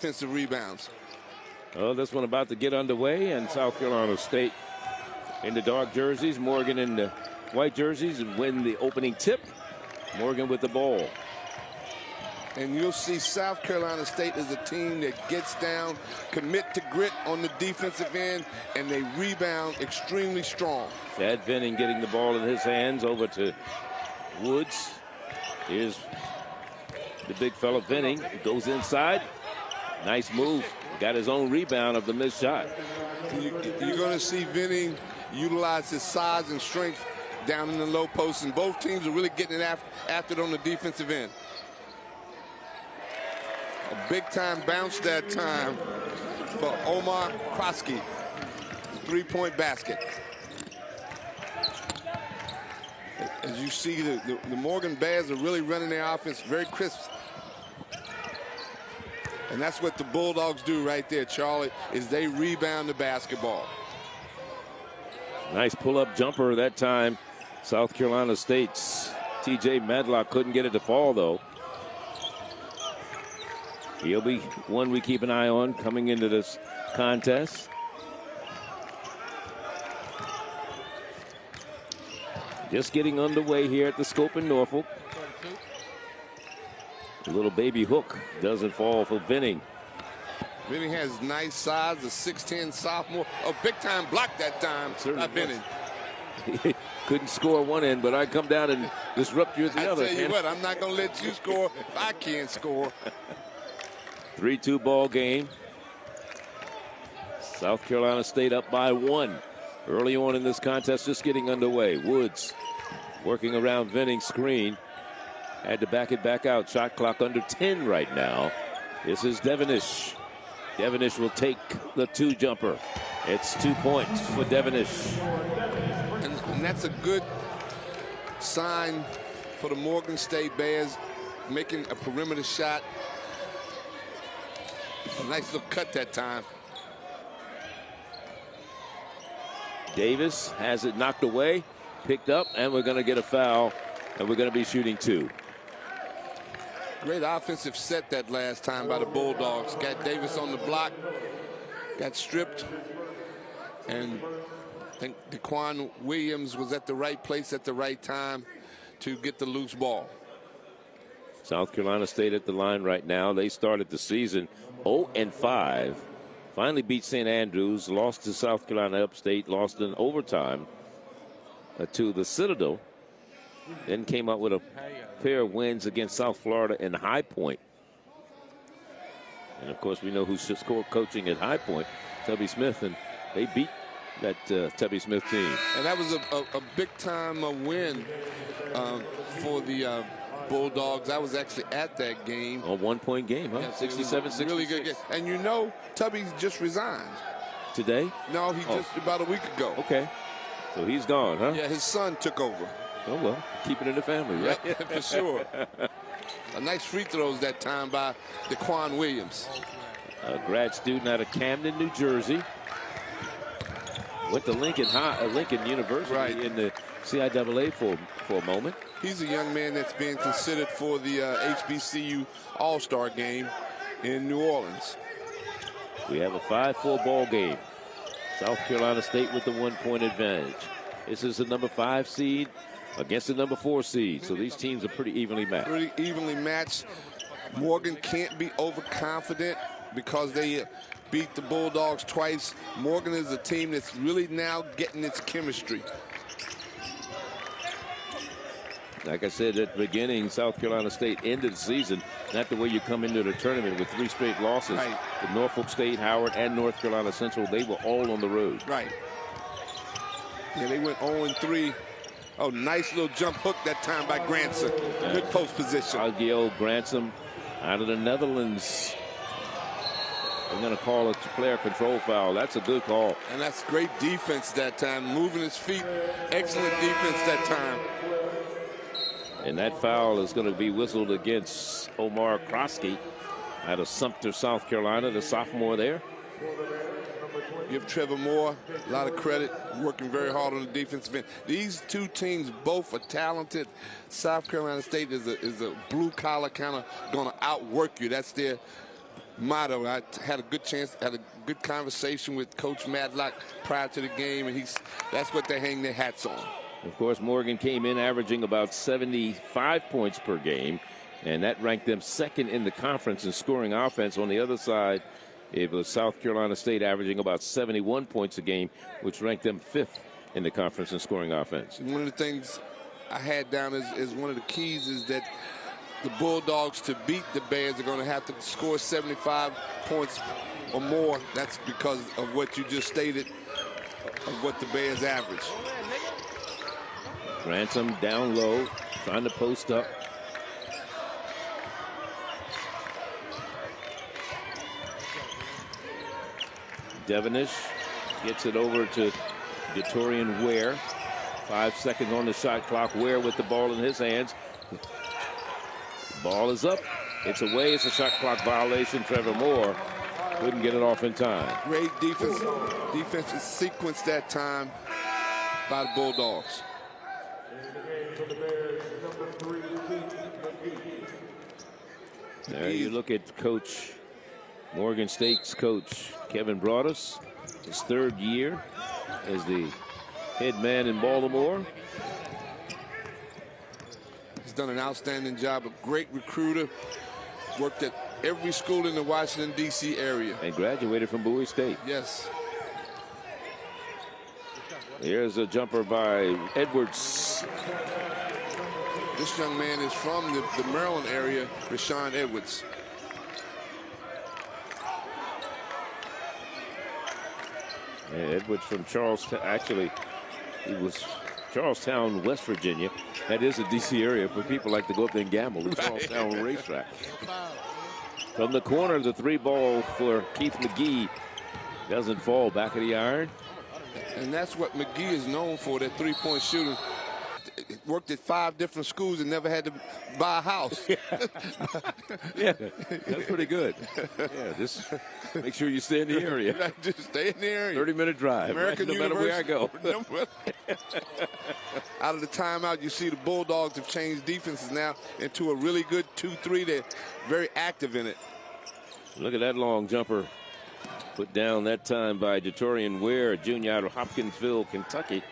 offensive rebounds. Well, this one about to get underway, and South Carolina State in the dark jerseys, Morgan in the white jerseys, and win the opening tip. Morgan with the ball. And you'll see South Carolina State is a team that gets down, commit to grit on the defensive end, and they rebound extremely strong. Thad Venning getting the ball in his hands over to Woods. Here's the big fella Venning. He goes inside. Nice move. Got his own rebound of the missed shot. You're going to see Venning utilize his size and strength down in the low post, and both teams are really getting it after it on the defensive end. A big-time bounce that time for Omar Krosky. Three-point basket. As you see, the Morgan Bears are really running their offense very crisp. And that's what the Bulldogs do right there, Charlie, is they rebound the basketball. Nice pull-up jumper that time. South Carolina State's T.J. Medlock couldn't get it to fall, though. He'll be one we keep an eye on coming into this contest. Just getting underway here at the Scope in Norfolk. The little baby hook doesn't fall for Venning. Venning has nice size, a 6'10 sophomore. A big-time block that time by Venning. He couldn't score one end, but I come down and disrupt you at the other. I tell you what, I'm not going to let you score if I can't score. 3-2 ball game. South Carolina State up by 1. Early on in this contest, just getting underway. Woods working around Venning's screen. Had to back it back out. Shot clock under 10 right now. This is Devenish. Devenish will take the 2-jumper. It's 2 points for Devenish. And that's a good sign for the Morgan State Bears, making a perimeter shot. A nice little cut that time. Davis has it knocked away, picked up, and we're going to get a foul, and we're going to be shooting 2. Great offensive set that last time by the Bulldogs. Got Davis on the block, got stripped, and I think Daquan Williams was at the right place at the right time to get the loose ball. South Carolina State at the line right now. They started the season 0-5. Finally beat St. Andrews, lost to South Carolina Upstate, lost in overtime to the Citadel. Then came up with a pair of wins against South Florida and High Point. And, of course, we know who's coaching at High Point, Tubby Smith, and they beat that Tubby Smith team. And that was a big-time win for the Bulldogs. I was actually at that game. A 1-point game, huh? 67-66. Really good game. And you know, Tubby just resigned. Today? No, he just about a week ago. Okay. So he's gone, huh? Yeah, his son took over. Oh, well, keep it in the family, right? Yeah, for sure. A nice free throws that time by Daquan Williams. A grad student out of Camden, New Jersey. Went to Lincoln University in the CIAA for a moment. He's a young man that's being considered for the HBCU All-Star game in New Orleans. We have a 5-4 ball game. South Carolina State with the 1-point advantage. This is the number 5 seed against the number 4 seed. So these teams are pretty evenly matched. Pretty evenly matched. Morgan can't be overconfident because they beat the Bulldogs twice. Morgan is a team that's really now getting its chemistry. Like I said at the beginning, South Carolina State ended the season not the way you come into the tournament with 3 straight losses. Right. With Norfolk State, Howard, and North Carolina Central, they were all on the road. Right. Yeah, they went 0-3. Oh, nice little jump hook that time by Granson. Good post position. Algio Granson out of the Netherlands. They're going to call a player control foul. That's a good call. And that's great defense that time. Moving his feet. Excellent defense that time. And that foul is going to be whistled against Omar Krosky out of Sumter, South Carolina, the sophomore there. Give Trevor Moore a lot of credit, working very hard on the defensive end. These two teams both are talented. South Carolina State is a blue collar kind of going to outwork you. That's their motto. I had a good conversation with Coach Matlock prior to the game, and that's what they hang their hats on. Of course, Morgan came in averaging about 75 points per game, and that ranked them second in the conference in scoring offense. On the other side, it was South Carolina State averaging about 71 points a game, which ranked them fifth in the conference in scoring offense. One of the things I had down as one of the keys is that the Bulldogs, to beat the Bears, are going to have to score 75 points or more. That's because of what you just stated, of what the Bears average. Ransom down low, trying to post up. Devenish gets it over to Gatorian Ware. 5 seconds on the shot clock. Ware with the ball in his hands. The ball is up. It's away. It's a shot clock violation. Trevor Moore couldn't get it off in time. Great defensive sequence that time by the Bulldogs. There you look at Coach Morgan State's coach Kevin Broadus, his third year as the head man in Baltimore. He's done an outstanding job, a great recruiter, worked at every school in the Washington, D.C. area. And graduated from Bowie State. Yes. Here's a jumper by Edwards. This young man is from the Maryland area, Rashawn Edwards. And Edwards from Charlestown. Actually, he was Charlestown, West Virginia. That is a D.C. area, but people like to go up there and gamble at Charlestown racetrack. From the corner, the 3-ball for Keith McGee doesn't fall. Back of the iron. And that's what McGee is known for, that 3-point shooting. Worked at 5 different schools and never had to buy a house. Yeah, that's pretty good. Yeah, just make sure you stay in the area. Just stay in the area. 30-minute drive, American right, no matter where I go. Out of the timeout, you see the Bulldogs have changed defenses now into a really good 2-3. They're very active in it. Look at that long jumper put down that time by Gatorian Ware, a junior out of Hopkinsville, Kentucky.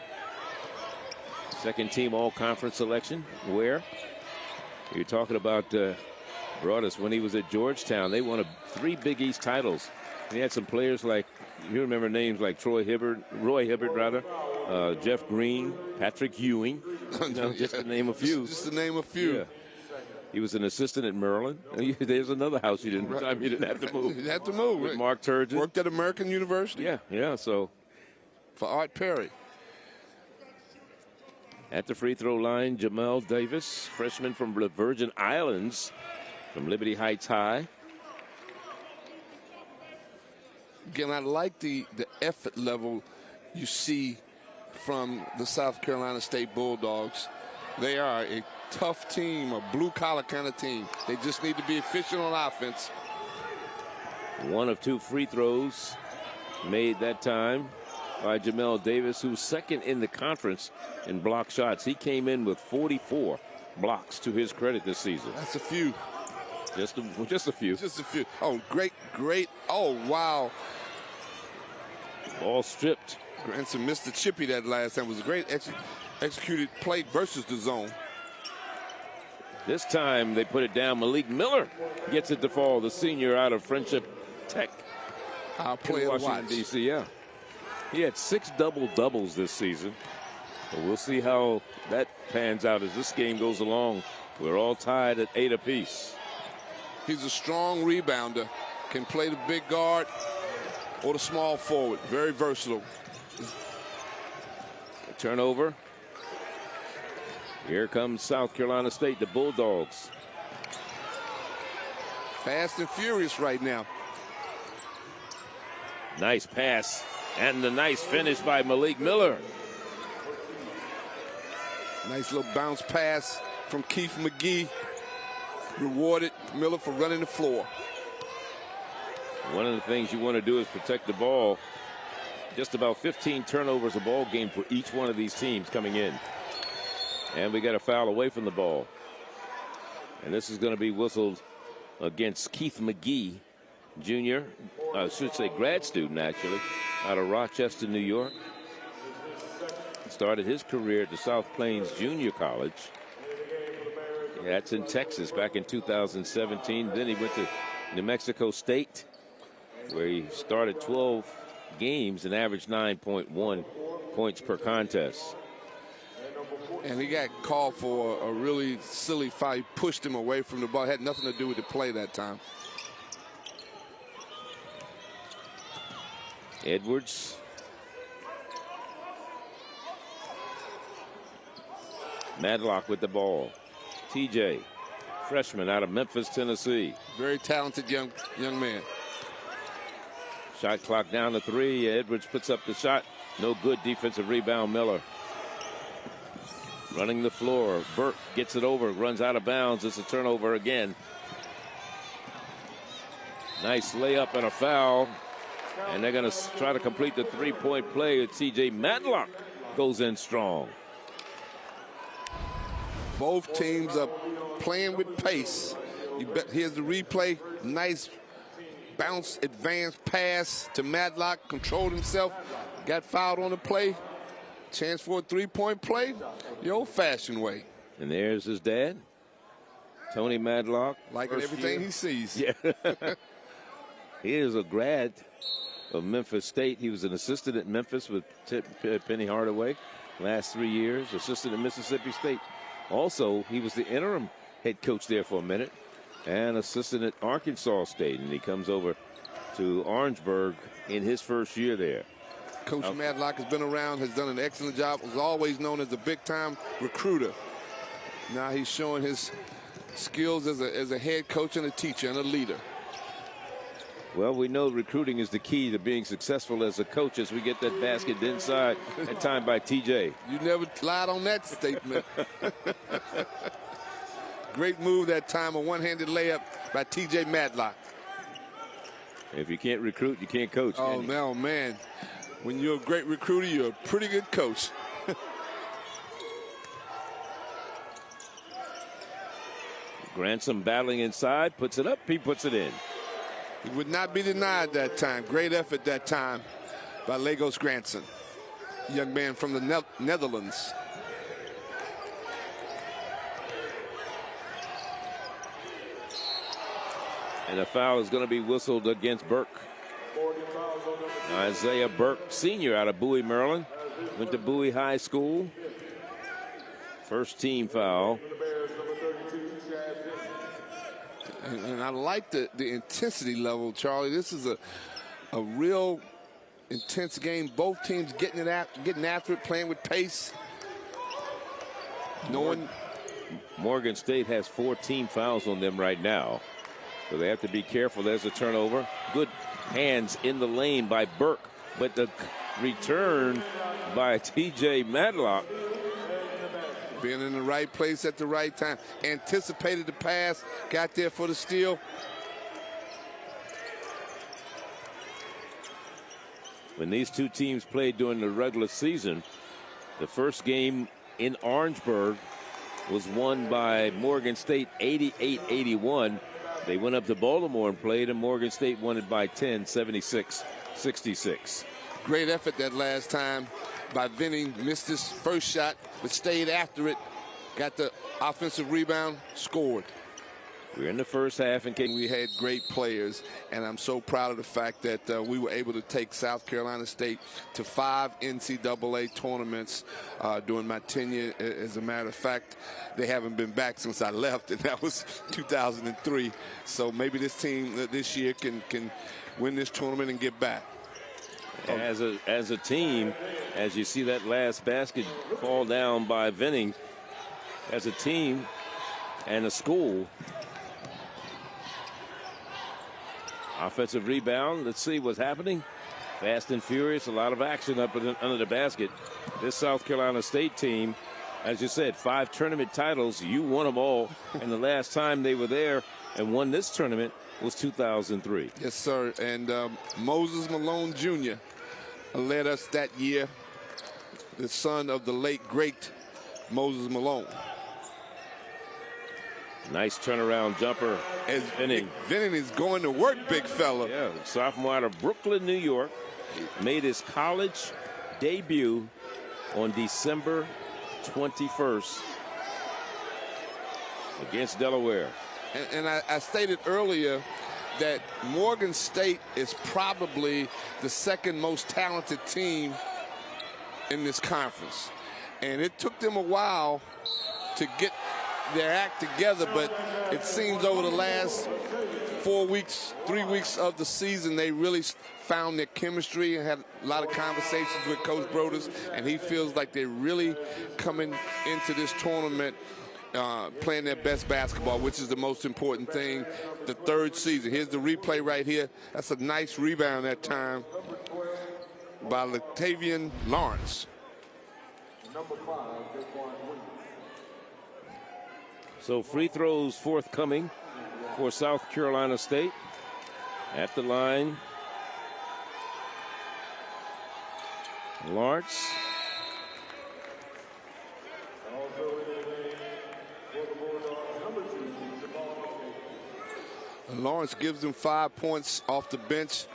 Second team all-conference selection. Ware. You're talking about Broadus when he was at Georgetown. They won 3 Big East titles. And he had some players like, you remember names like Roy Hibbert, Jeff Green, Patrick Ewing. Just to name a few. Just to name a few. Yeah. He was an assistant at Maryland. There's another house you didn't have to move. You didn't have to move. With Mark Turgeon. Worked at American University. Yeah, so. For Art Perry. At the free throw line, Jamel Davis, freshman from the Virgin Islands, from Liberty Heights High. Again, I like the effort level you see from the South Carolina State Bulldogs. They are a tough team, a blue-collar kind of team. They just need to be efficient on offense. 1 of 2 free throws made that time by Jamel Davis, who's second in the conference in block shots. He came in with 44 blocks to his credit this season. That's a few. Just a few. Just a few. Oh, great. Oh, wow. Ball stripped. Granson missed the chippy that last time. It was a great executed play versus the zone. This time they put it down. Malik Miller gets it to fall, the senior out of Friendship Tech. Our player Washington, D.C., yeah. He had 6 double-doubles this season. But we'll see how that pans out as this game goes along. We're all tied at 8 apiece. He's a strong rebounder. Can play the big guard or the small forward. Very versatile. A turnover. Here comes South Carolina State, the Bulldogs. Fast and furious right now. Nice pass. And the nice finish by Malik Miller. Nice little bounce pass from Keith McGee. Rewarded Miller for running the floor. One of the things you want to do is protect the ball. Just about 15 turnovers a ball game for each one of these teams coming in. And we got a foul away from the ball. And this is going to be whistled against Keith McGee junior, I should say grad student actually, out of Rochester, New York. Started his career at the South Plains Junior College. That's in Texas back in 2017. Then he went to New Mexico State, where he started 12 games and averaged 9.1 points per contest. And he got called for a really silly foul. He pushed him away from the ball. It had nothing to do with the play that time. Edwards. Madlock with the ball. TJ, freshman out of Memphis, Tennessee. Very talented young man. Shot clock down to 3. Edwards puts up the shot. No good. Defensive rebound, Miller. Running the floor. Burke gets it over, runs out of bounds. It's a turnover again. Nice layup and a foul. And they're going to try to complete the three-point play. TJ Madlock goes in strong. Both teams are playing with pace. Here's the replay. Nice bounce, advance pass to Madlock. Controlled himself. Got fouled on the play. Chance for a three-point play. The old-fashioned way. And there's his dad, Tony Madlock. Liking everything he sees. Yeah. He is a grad of Memphis State. He was an assistant at Memphis with Penny Hardaway last 3 years. Assistant at Mississippi State. Also, he was the interim head coach there for a minute and assistant at Arkansas State. And he comes over to Orangeburg in his first year there. Coach Madlock has been around, has done an excellent job, was always known as a big-time recruiter. Now he's showing his skills as a head coach and a teacher and a leader. Well, we know recruiting is the key to being successful as a coach as we get that basket inside, that time by TJ. You never lied on that statement. Great move that time, a one-handed layup by TJ Madlock. If you can't recruit, you can't coach. Oh, no, man. When you're a great recruiter, you're a pretty good coach. Granson battling inside, puts it up, he puts it in. He would not be denied that time. Great effort that time by Lagos Granson, young man from the Netherlands. And a foul is going to be whistled against Burke. Isaiah Burke, senior out of Bowie, Maryland. Went to Bowie High School. First team foul. And I like the intensity level, Charlie. This is a real intense game. Both teams getting after it, playing with pace. Morgan State has 14 fouls on them right now. So they have to be careful. There's a turnover. Good hands in the lane by Burke. But the return by TJ Madlock. Being in the right place at the right time. Anticipated the pass. Got there for the steal. When these two teams played during the regular season, the first game in Orangeburg was won by Morgan State 88-81. They went up to Baltimore and played, and Morgan State won it by 10, 76-66. Great effort that last time by Vinny. Missed his first shot, but stayed after it. Got the offensive rebound, scored. We're in the first half. We had great players, and I'm so proud of the fact that we were able to take South Carolina State to 5 NCAA tournaments during my tenure. As a matter of fact, they haven't been back since I left, and that was 2003. So maybe this team this year can win this tournament and get back. As a team, as you see that last basket fall down by Venning, as a team and a school. Offensive rebound. Let's see what's happening. Fast and furious. A lot of action up under the basket. This South Carolina State team, as you said, 5 tournament titles. You won them all. And the last time they were there and won this tournament was 2003. Yes, sir. And Moses Malone Jr. led us that year. The son of the late, great Moses Malone. Nice turnaround jumper. As Vinning. Vinning is going to work, big fella. Yeah, sophomore out of Brooklyn, New York. Made his college debut on December 21st against Delaware. And I stated earlier that Morgan State is probably the second most talented team in this conference. And it took them a while to get their act together, but it seems over the last 4 weeks, 3 weeks of the season, they really found their chemistry and had a lot of conversations with Coach Brodus, and he feels like they're really coming into this tournament playing their best basketball, which is the most important thing. The third season. Here's the replay right here. That's a nice rebound that time by Latavian Lawrence. So free throws forthcoming for South Carolina State. At the line, Lawrence. Lawrence gives them 5 points off the bench.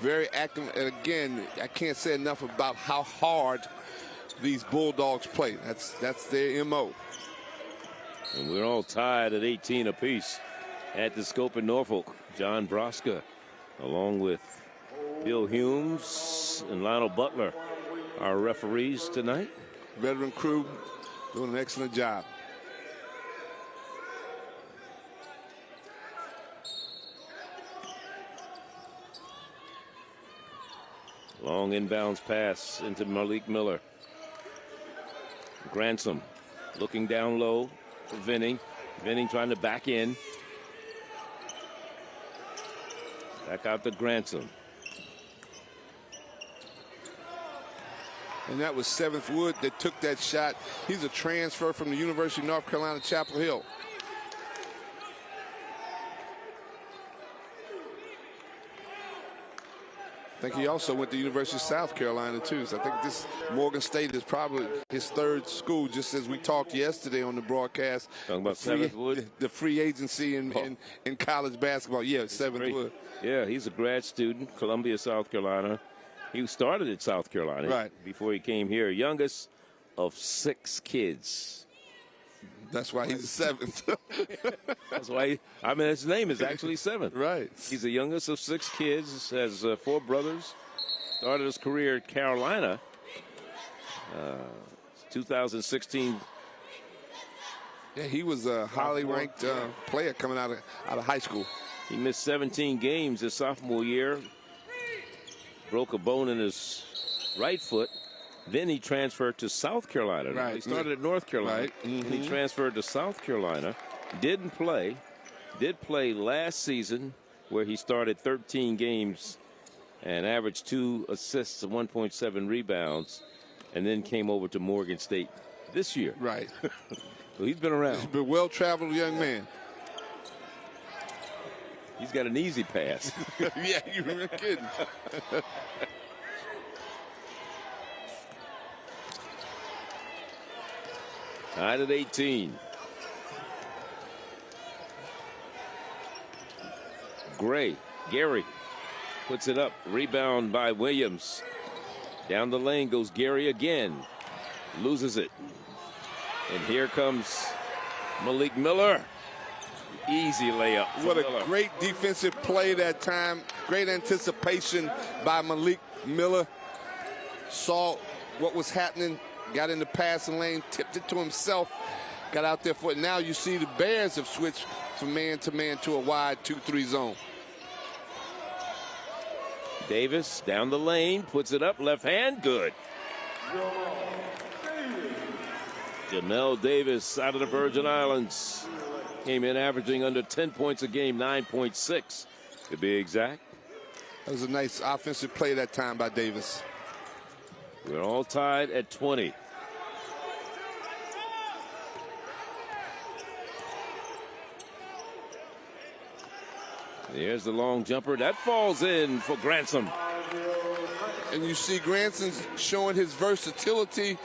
Very active. And again, I can't say enough about how hard these Bulldogs play. That's their MO. And we're all tied at 18 apiece at the Scope in Norfolk. John Broska, along with Bill Humes and Lionel Butler, our referees tonight. Veteran crew doing an excellent job. Long inbounds pass into Malik Miller. Granson looking down low for Vinning. Vinning trying to back in. Back out to Granson. And that was 7th Wood that took that shot. He's a transfer from the University of North Carolina, Chapel Hill. I think he also went to the University of South Carolina, too. So I think this Morgan State is probably his third school, just as we talked yesterday on the broadcast. Talking about 7th Wood? The free agency in college basketball. Yeah, 7th Wood. Yeah, he's a grad student, Columbia, South Carolina. He started at South Carolina before he came here. Youngest of 6 kids. That's why he's 7th. That's why, his name is actually 7th. Right. He's the youngest of 6 kids, has 4 brothers. Started his career at Carolina. 2016. Yeah, he was a highly ranked player coming out of high school. He missed 17 games his sophomore year. Broke a bone in his right foot. Then he transferred to South Carolina. Right. He started at North Carolina. Right. Mm-hmm. He transferred to South Carolina. Didn't play. Did play last season where he started 13 games and averaged 2 assists and 1.7 rebounds, and then came over to Morgan State this year. Right. So he's been around. He's been a well-traveled young man. He's got an easy pass. Yeah, you're kidding. Tied at 18. Gary puts it up. Rebound by Williams. Down the lane goes Gary again. Loses it. And here comes Malik Miller. Easy layup. What a great defensive play that time. Great anticipation by Malik Miller. Saw what was happening. Got in the passing lane, tipped it to himself, got out there for it. Now you see the Bears have switched from man-to-man to a wide 2-3 zone. Davis down the lane, puts it up, left hand, good. Jamel Davis out of the Virgin Islands. Came in averaging under 10 points a game, 9.6 to be exact. That was a nice offensive play that time by Davis. We're all tied at 20. There's the long jumper. That falls in for Granson. And you see Granson showing his versatility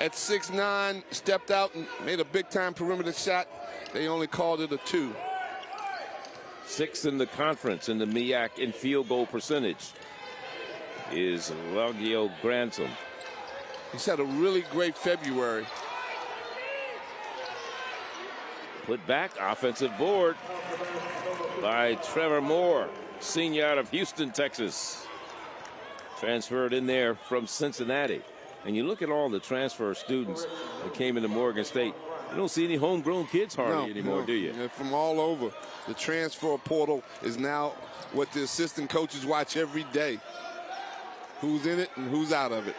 at 6'9", stepped out and made a big-time perimeter shot. They only called it a 2. 6th in the conference in the MEAC in field goal percentage is Lagio Granson. He's had a really great February. Put back, offensive board by Trevor Moore, senior out of Houston, Texas. Transferred in there from Cincinnati. And you look at all the transfer students that came into Morgan State. You don't see any homegrown kids hardly anymore, do you? Yeah, from all over. The transfer portal is now what the assistant coaches watch every day. Who's in it and who's out of it.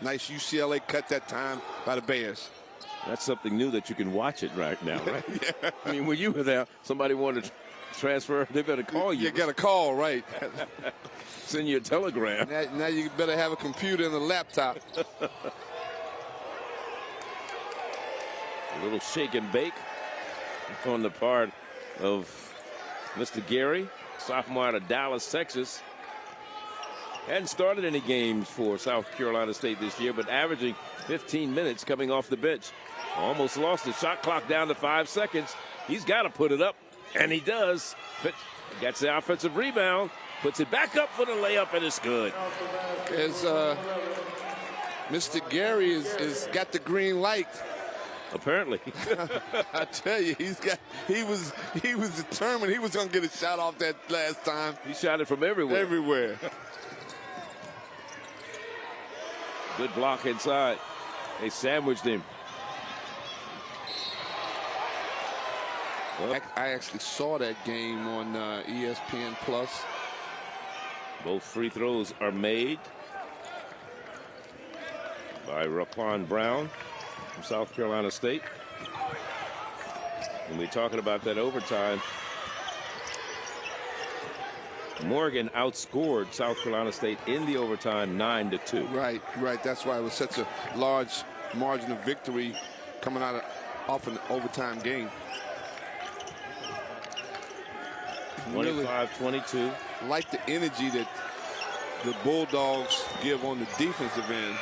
Nice UCLA cut that time by the Bears. That's something new that you can watch it right now, right? Yeah. I mean, when you were there, somebody wanted to transfer, they better call you. You got a call, right? Send you a telegram. Now you better have a computer and a laptop. A little shake and bake on the part of Mr. Gary, sophomore out of Dallas, Texas. Hadn't started any games for South Carolina State this year, but averaging 15 minutes coming off the bench. Almost lost the shot clock down to 5 seconds. He's got to put it up, and he does. But gets the offensive rebound, puts it back up for the layup, and it's good. As Mr. Gary is got the green light. Apparently. I tell you, he was determined he was going to get a shot off that last time. He shot it from everywhere. Everywhere. Good block inside. They sandwiched him. Well, I actually saw that game on ESPN Plus. Both free throws are made by Raquan Brown from South Carolina State. And we're talking about that overtime. Morgan outscored South Carolina State in the overtime 9-2. Right. That's why it was such a large margin of victory coming out off an overtime game. 25-22. Like the energy that the Bulldogs give on the defensive end.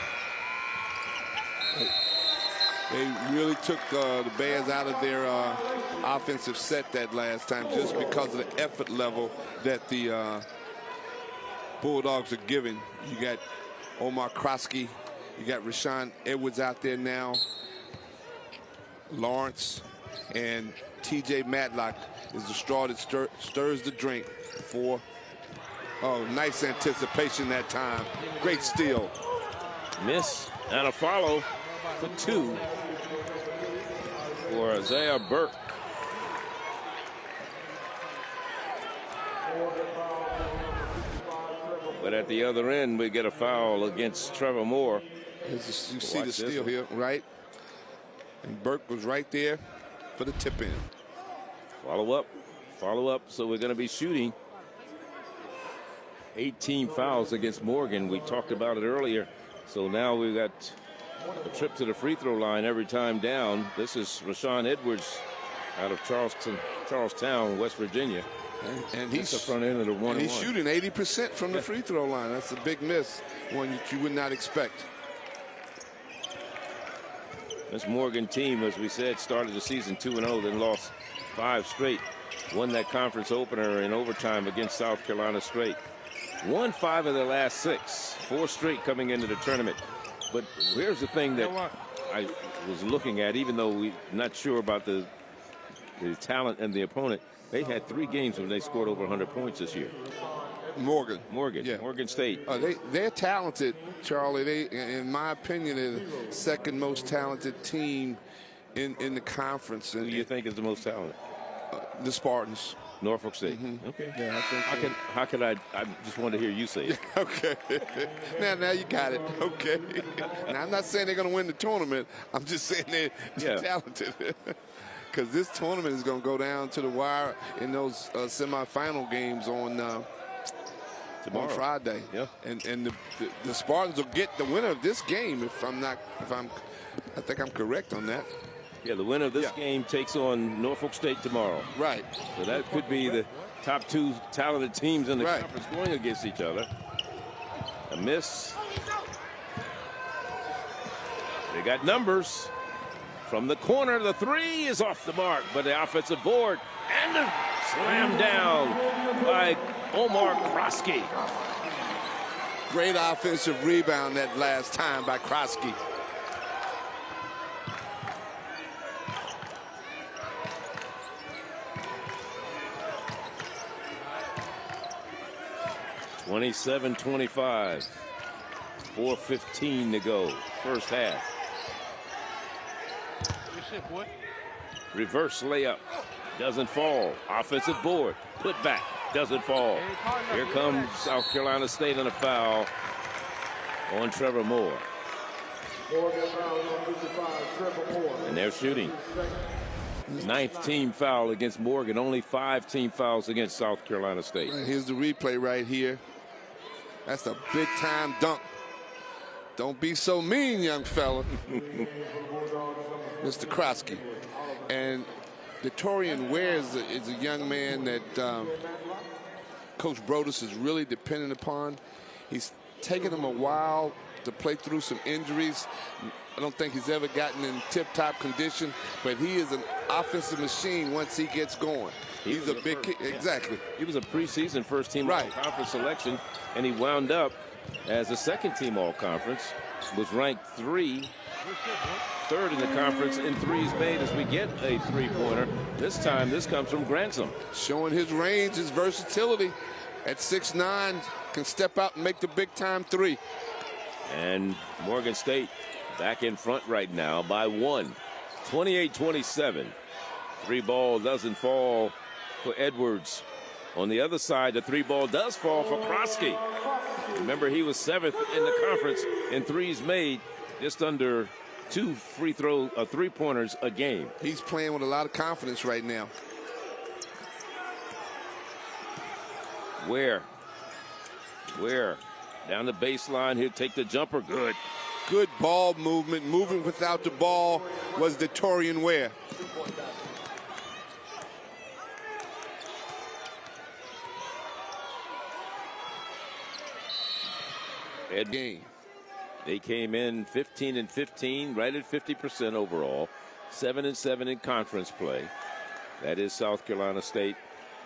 They really took the Bears out of their offensive set that last time just because of the effort level that the Bulldogs are giving. You got Omar Krosky, you got Rashawn Edwards out there now, Lawrence, and TJ Matlock is the straw that stirs the drink for. Oh, nice anticipation that time. Great steal. Miss and a follow for 2 for Isaiah Burke. But at the other end, we get a foul against Trevor Moore. You see the steal here, right? And Burke was right there for the tip in. Follow up. So we're going to be shooting 18 fouls against Morgan. We talked about it earlier. So now we've got a trip to the free throw line every time down. This is Rashawn Edwards out of Charlestown, West Virginia. And he's the front end of the 1-1. He's shooting 80% from the free throw line. That's a big miss, one that you would not expect. This Morgan team, as we said, started the season 2-0, then lost 5 straight. Won that conference opener in overtime against South Carolina State. Won 5 of their last 6, 4 straight coming into the tournament. But here's the thing that I was looking at, even though we're not sure about the talent and the opponent. They had 3 games when they scored over 100 points this year. Morgan, yeah. Morgan State. They're talented, Charlie. They, in my opinion, are the second most talented team in the conference. Who do you think is the most talented? The Spartans. Norfolk State. Mm-hmm. Okay. Yeah, I think how can I just want to hear you say it. Okay. now you got it. Okay. Now I'm not saying they're going to win the tournament. I'm just saying they're talented. Because this tournament is going to go down to the wire in those semifinal games on Friday. Yeah. And the Spartans will get the winner of this game I think I'm correct on that. Yeah, the winner of this game takes on Norfolk State tomorrow. Right. So that could be the top 2 talented teams in the conference going against each other. A miss. They got numbers. From the corner, the three is off the mark, but the offensive board and a slam down by Omar Krosky. Great offensive rebound that last time by Krosky. (27-25). 4:15 to go. First half. Reverse layup. Doesn't fall. Offensive board. Put back. Doesn't fall. Here comes South Carolina State on a foul on Trevor Moore. And they're shooting. 9th team foul against Morgan. Only 5 team fouls against South Carolina State. Here's the replay right here. That's a big time dunk. Don't be so mean, young fella. Mr. Krosky. And Detorian Ware is a young man that Coach Brodus is really dependent upon. He's taken him a while to play through some injuries. I don't think he's ever gotten in tip-top condition, but he is an offensive machine once he gets going. He's a big kid. Exactly. He was a preseason first-team all-conference selection, and he wound up as a second-team all-conference. Was ranked third in the conference in threes made as we get a three-pointer. This time, this comes from Grantham. Showing his range, his versatility. At 6'9", can step out and make the big-time three. And Morgan State back in front right now by 1. 28-27. Three ball doesn't fall for Edwards. On the other side, the three ball does fall for Krosky. Remember, he was 7th in the conference in threes made, just under 2 three-pointers a game. He's playing with a lot of confidence right now. Ware down the baseline. He'll take the jumper. Good ball movement. Moving without the ball was Detorian Ware. Game. They came in 15-15, right at 50% overall, 7-7 in conference play. That is South Carolina State.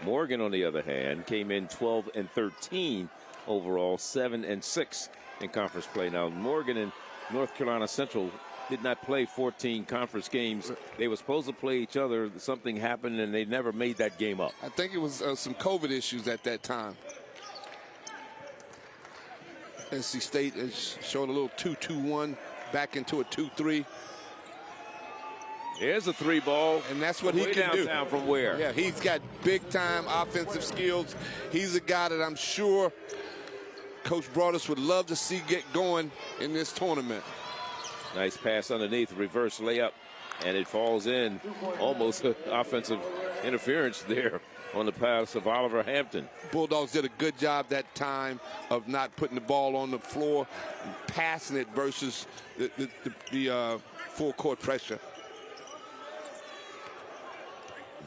Morgan, on the other hand, came in 12-13 overall, 7-6 in conference play. Now, Morgan and North Carolina Central did not play 14 conference games. They were supposed to play each other. Something happened, and they never made that game up. I think it was some COVID issues at that time. NC State is showing a little 2-2-1 back into a 2-3. There's a three ball. And that's what he can do. Downtown from Ware. Yeah, he's got big-time offensive skills. He's a guy that I'm sure Coach Brodus would love to see get going in this tournament. Nice pass underneath, reverse layup, and it falls in. Almost offensive interference there on the pass of Oliver Hampton. Bulldogs did a good job that time of not putting the ball on the floor, passing it versus the full court pressure.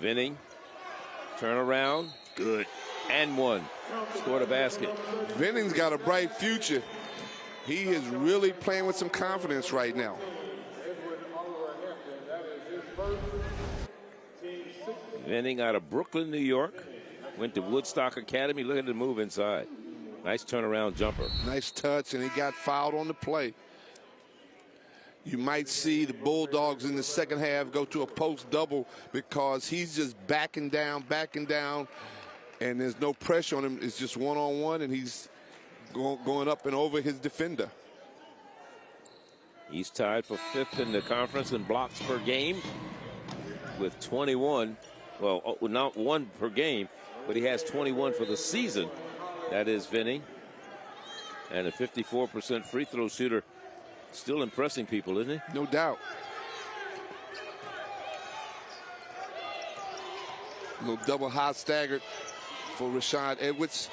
Vinning, turn around, good, and one. Scored a basket. Vinning's got a bright future. He is really playing with some confidence right now. Vinning out of Brooklyn, New York. Went to Woodstock Academy. Look at the move inside. Nice turnaround jumper. Nice touch, and he got fouled on the play. You might see the Bulldogs in the second half go to a post double because he's just backing down, and there's no pressure on him. It's just one-on-one, and he's going up and over his defender. He's tied for 5th in the conference in blocks per game with 21. Well, not 1 per game, but he has 21 for the season. That is Vinning. And a 54% free throw shooter. Still impressing people, isn't he? No doubt. A little double high staggered for Rashad Edwards.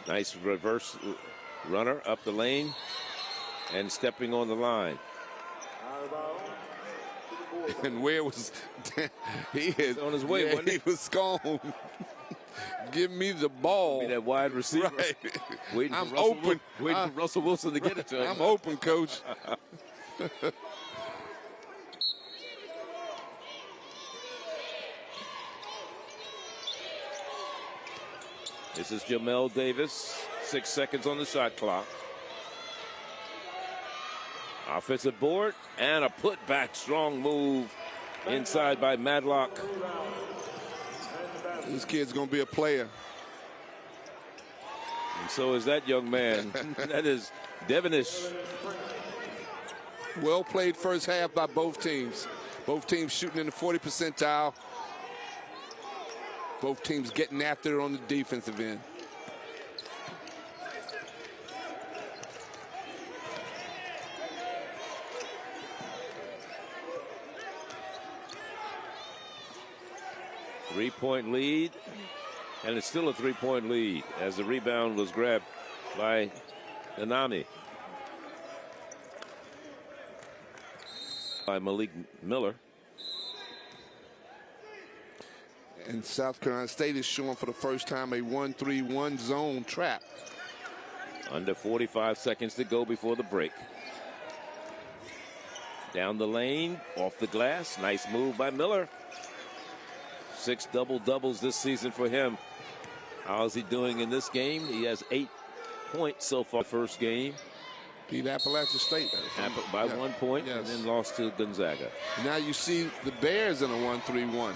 Nice reverse runner up the lane and stepping on the line. And Ware was, he is on his way. Yeah, he was gone. Give me the ball. Be that wide receiver. Right. Waiting I'm for Russell open. Waiting for Russell Wilson to get it to him. I'm open, Coach. This is Jamel Davis. 6 seconds on the shot clock. Offensive board and a putback. Strong move inside by Madlock. This kid's going to be a player. And so is that young man. That is Devonish. Well played first half by both teams. Both teams shooting in the 40 percentile. Both teams getting after it on the defensive end. Three-point lead, and it's still a three-point lead as the rebound was grabbed by Nanami. By Malik Miller. And South Carolina State is showing for the first time a 1-3-1 zone trap. Under 45 seconds to go before the break. Down the lane, off the glass. Nice move by Miller. 6 double-doubles this season for him. How is he doing in this game? He has 8 points so far first game. Beat Appalachian State. By 1 point, yes. And then lost to Gonzaga. Now you see the Bears in a 1-3-1.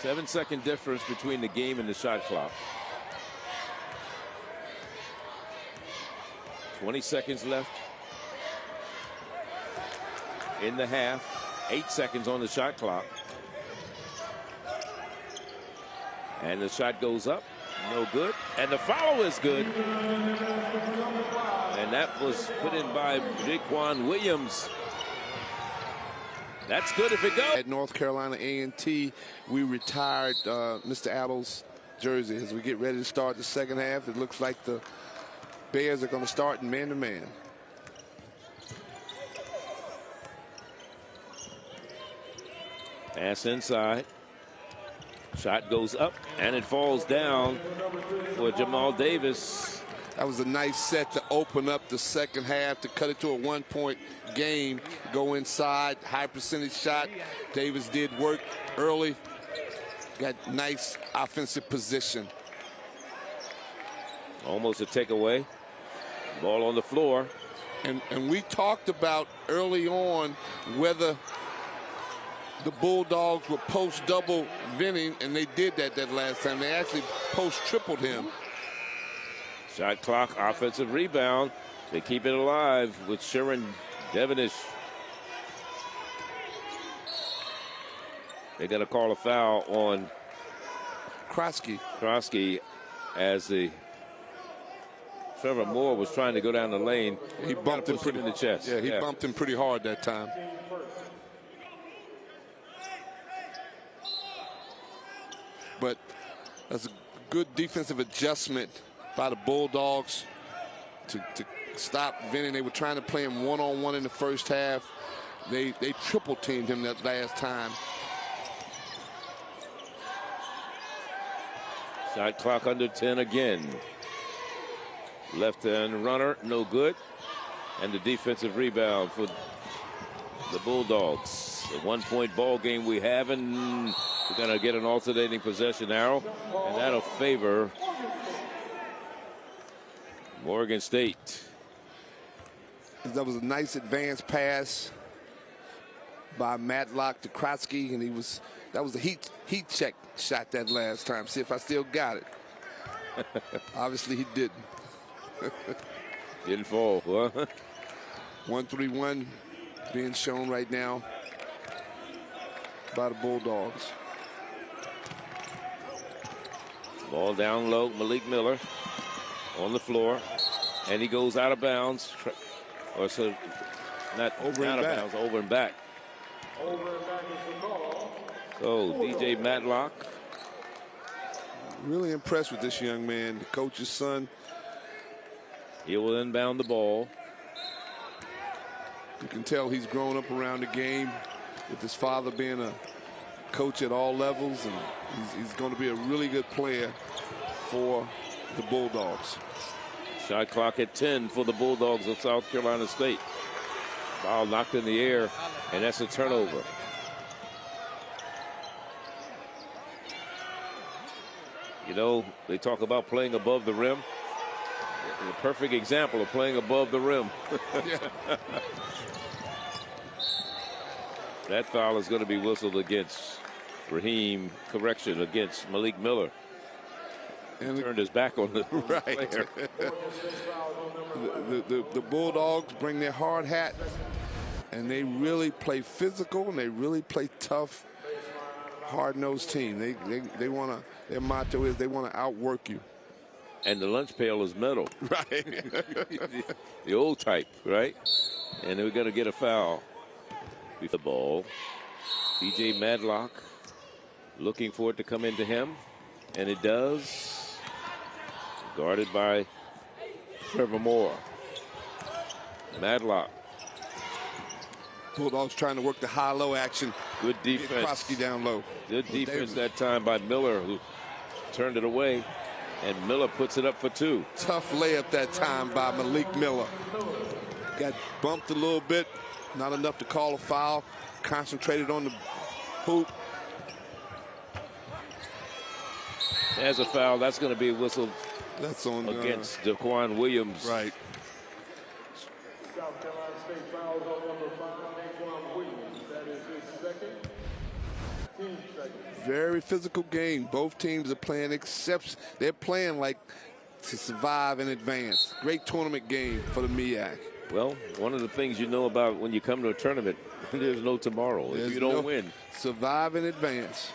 7-second difference between the game and the shot clock. 20 seconds left in the half. 8 seconds on the shot clock. And the shot goes up. No good. And the foul is good. And that was put in by Jaquan Williams. That's good if it goes. At North Carolina A&T, we retired Mr. Apple's jersey. As we get ready to start the second half, it looks like the Bears are going to start in man-to-man. Pass inside. Shot goes up, and it falls down for Jamal Davis. That was a nice set to open up the second half, to cut it to a 1-point game. Go inside, high percentage shot. Davis did work early. Got nice offensive position. Almost a takeaway. Ball on the floor. And we talked about early on whether the Bulldogs would post double Vinny, and they did that last time. They actually post tripled him. Shot clock, offensive rebound. They keep it alive with Sharon Devonish. They got to call a foul on Krosky as the Trevor Moore was trying to go down the lane. He bumped him in the chest. Yeah, he bumped him pretty hard that time. But that's a good defensive adjustment by the Bulldogs to stop Vinny. They were trying to play him one-on-one in the first half. They triple teamed him that last time. Shot clock under 10 again. Left hand runner, no good. And the defensive rebound for the Bulldogs. A 1-point ball game we have, and we're going to get an alternating possession arrow, and that'll favor Morgan State. That was a nice advanced pass by Matlock to Krosky, and that was a heat check shot that last time. See if I still got it. Obviously he didn't. Didn't fall, huh? 1-3-1 being shown right now by the Bulldogs. Ball down low, Malik Miller on the floor, and he goes out of bounds. Or so, not over out of back. Bounds, over and back. So DJ Matlock. Really impressed with this young man, the coach's son. He will inbound the ball. You can tell he's grown up around the game with his father being a coach at all levels, and he's going to be a really good player for the Bulldogs. Shot clock at 10 for the Bulldogs of South Carolina State. Ball knocked in the air, and that's a turnover. You know, they talk about playing above the rim. The perfect example of playing above the rim. That foul is going to be whistled against against Malik Miller. And turned his back on the player. The Bulldogs bring their hard hat, and they really play physical, and they really play tough, hard-nosed team. They want to. Their motto is they want to outwork you. And the lunch pail is metal. Right. The old type, right? And we're going to get a foul. The ball. B.J. Madlock looking for it to come into him. And it does. Guarded by Trevor Moore. Madlock. Bulldogs trying to work the high-low action. Good defense. Get Krosky down low. Good defense that time by Miller, who turned it away. And Miller puts it up for two. Tough layup that time by Malik Miller. Got bumped a little bit. Not enough to call a foul. Concentrated on the hoop. There's a foul. That's going to be whistled. That's on against Daquan Williams. Right. South Carolina State fouls on number 5, Daquan Williams. That is his second. Team second. Very physical game. Both teams are playing they're playing like to survive and advance. Great tournament game for the MEAC. Well, one of the things you know about when you come to a tournament, there's no tomorrow. If you don't win. Survive and advance.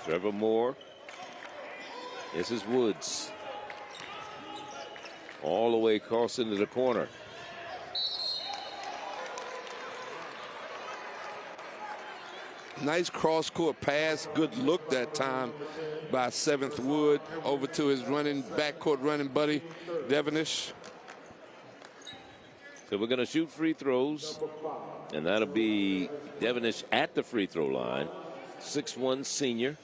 Trevor Moore. This is Woods. All the way across into the corner. Nice cross-court pass. Good look that time by 7th Wood over to his backcourt running buddy, Devonish. So we're going to shoot free throws, and that'll be Devonish at the free throw line. 6'1" senior,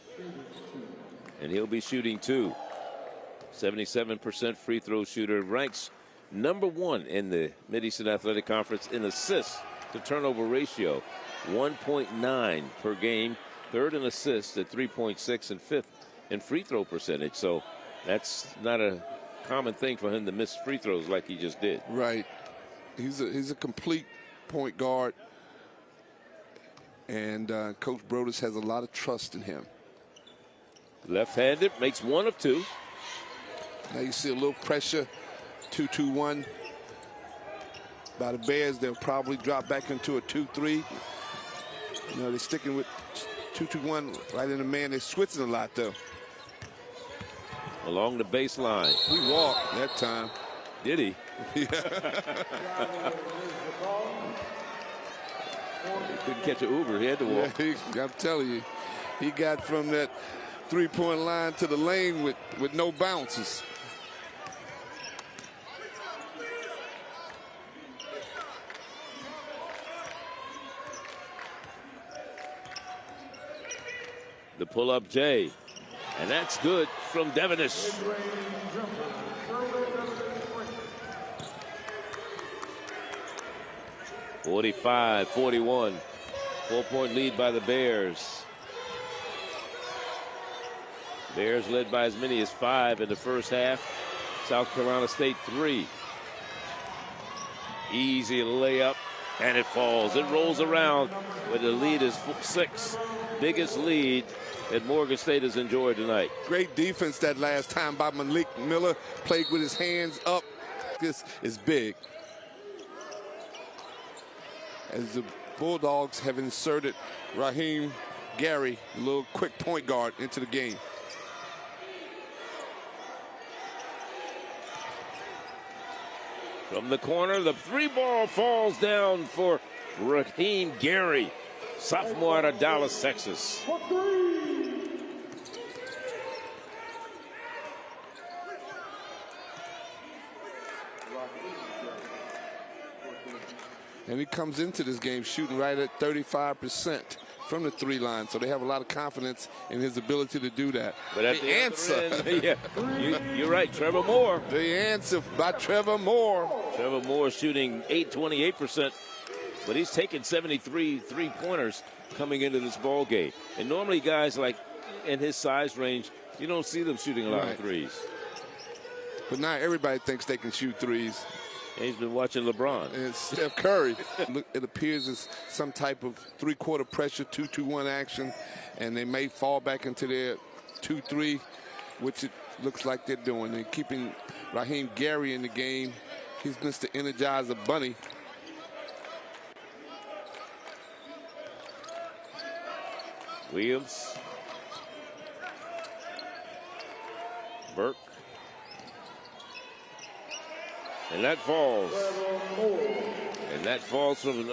and he'll be shooting two. 77% free throw shooter, ranks #1 in the Mid-Eastern Athletic Conference in assists to turnover ratio. 1.9 per game, 3rd in assists at 3.6, and 5th in free throw percentage. So that's not a common thing for him to miss free throws like he just did. Right. He's a complete point guard, and Coach Brodus has a lot of trust in him. Left-handed, makes 1 of 2. Now you see a little pressure, 2-2-1 by the Bears. They'll probably drop back into a 2-3. You know, they're sticking with 2-2-1 right in the man. They're switching a lot, though. Along the baseline. He walked that time. Did he? Yeah. He couldn't catch an Uber. He had to walk. Yeah, I'm telling you, he got from that three-point line to the lane with no bounces. The pull-up J, and that's good from Devonish. 45-41. 4-point lead by the Bears. Bears led by as many as 5 in the first half. South Carolina State 3. Easy layup, and it falls. It rolls around, but the lead is 6. Biggest lead that Morgan State has enjoyed tonight. Great defense that last time by Malik Miller. Played with his hands up. This is big. As the Bulldogs have inserted Raheem Gary, a little quick point guard, into the game. From the corner, the 3-ball falls down for Raheem Gary, sophomore out of Dallas, Texas. And he comes into this game shooting right at 35% from the 3 line. So they have a lot of confidence in his ability to do that. But at the answer, yeah, you're right, Trevor Moore. The answer by Trevor Moore. Trevor Moore shooting 28%, but he's taken 73 three-pointers coming into this ball game. And normally guys like in his size range, you don't see them shooting a lot of threes. But now everybody thinks they can shoot threes. And he's been watching LeBron. And Steph Curry. It appears as some type of 3-quarter pressure, 2-2-1 action, and they may fall back into their 2-3, which it looks like they're doing. They're keeping Raheem Gary in the game. He's Mr. Energizer Bunny. Williams. Burke. And that falls. And that falls from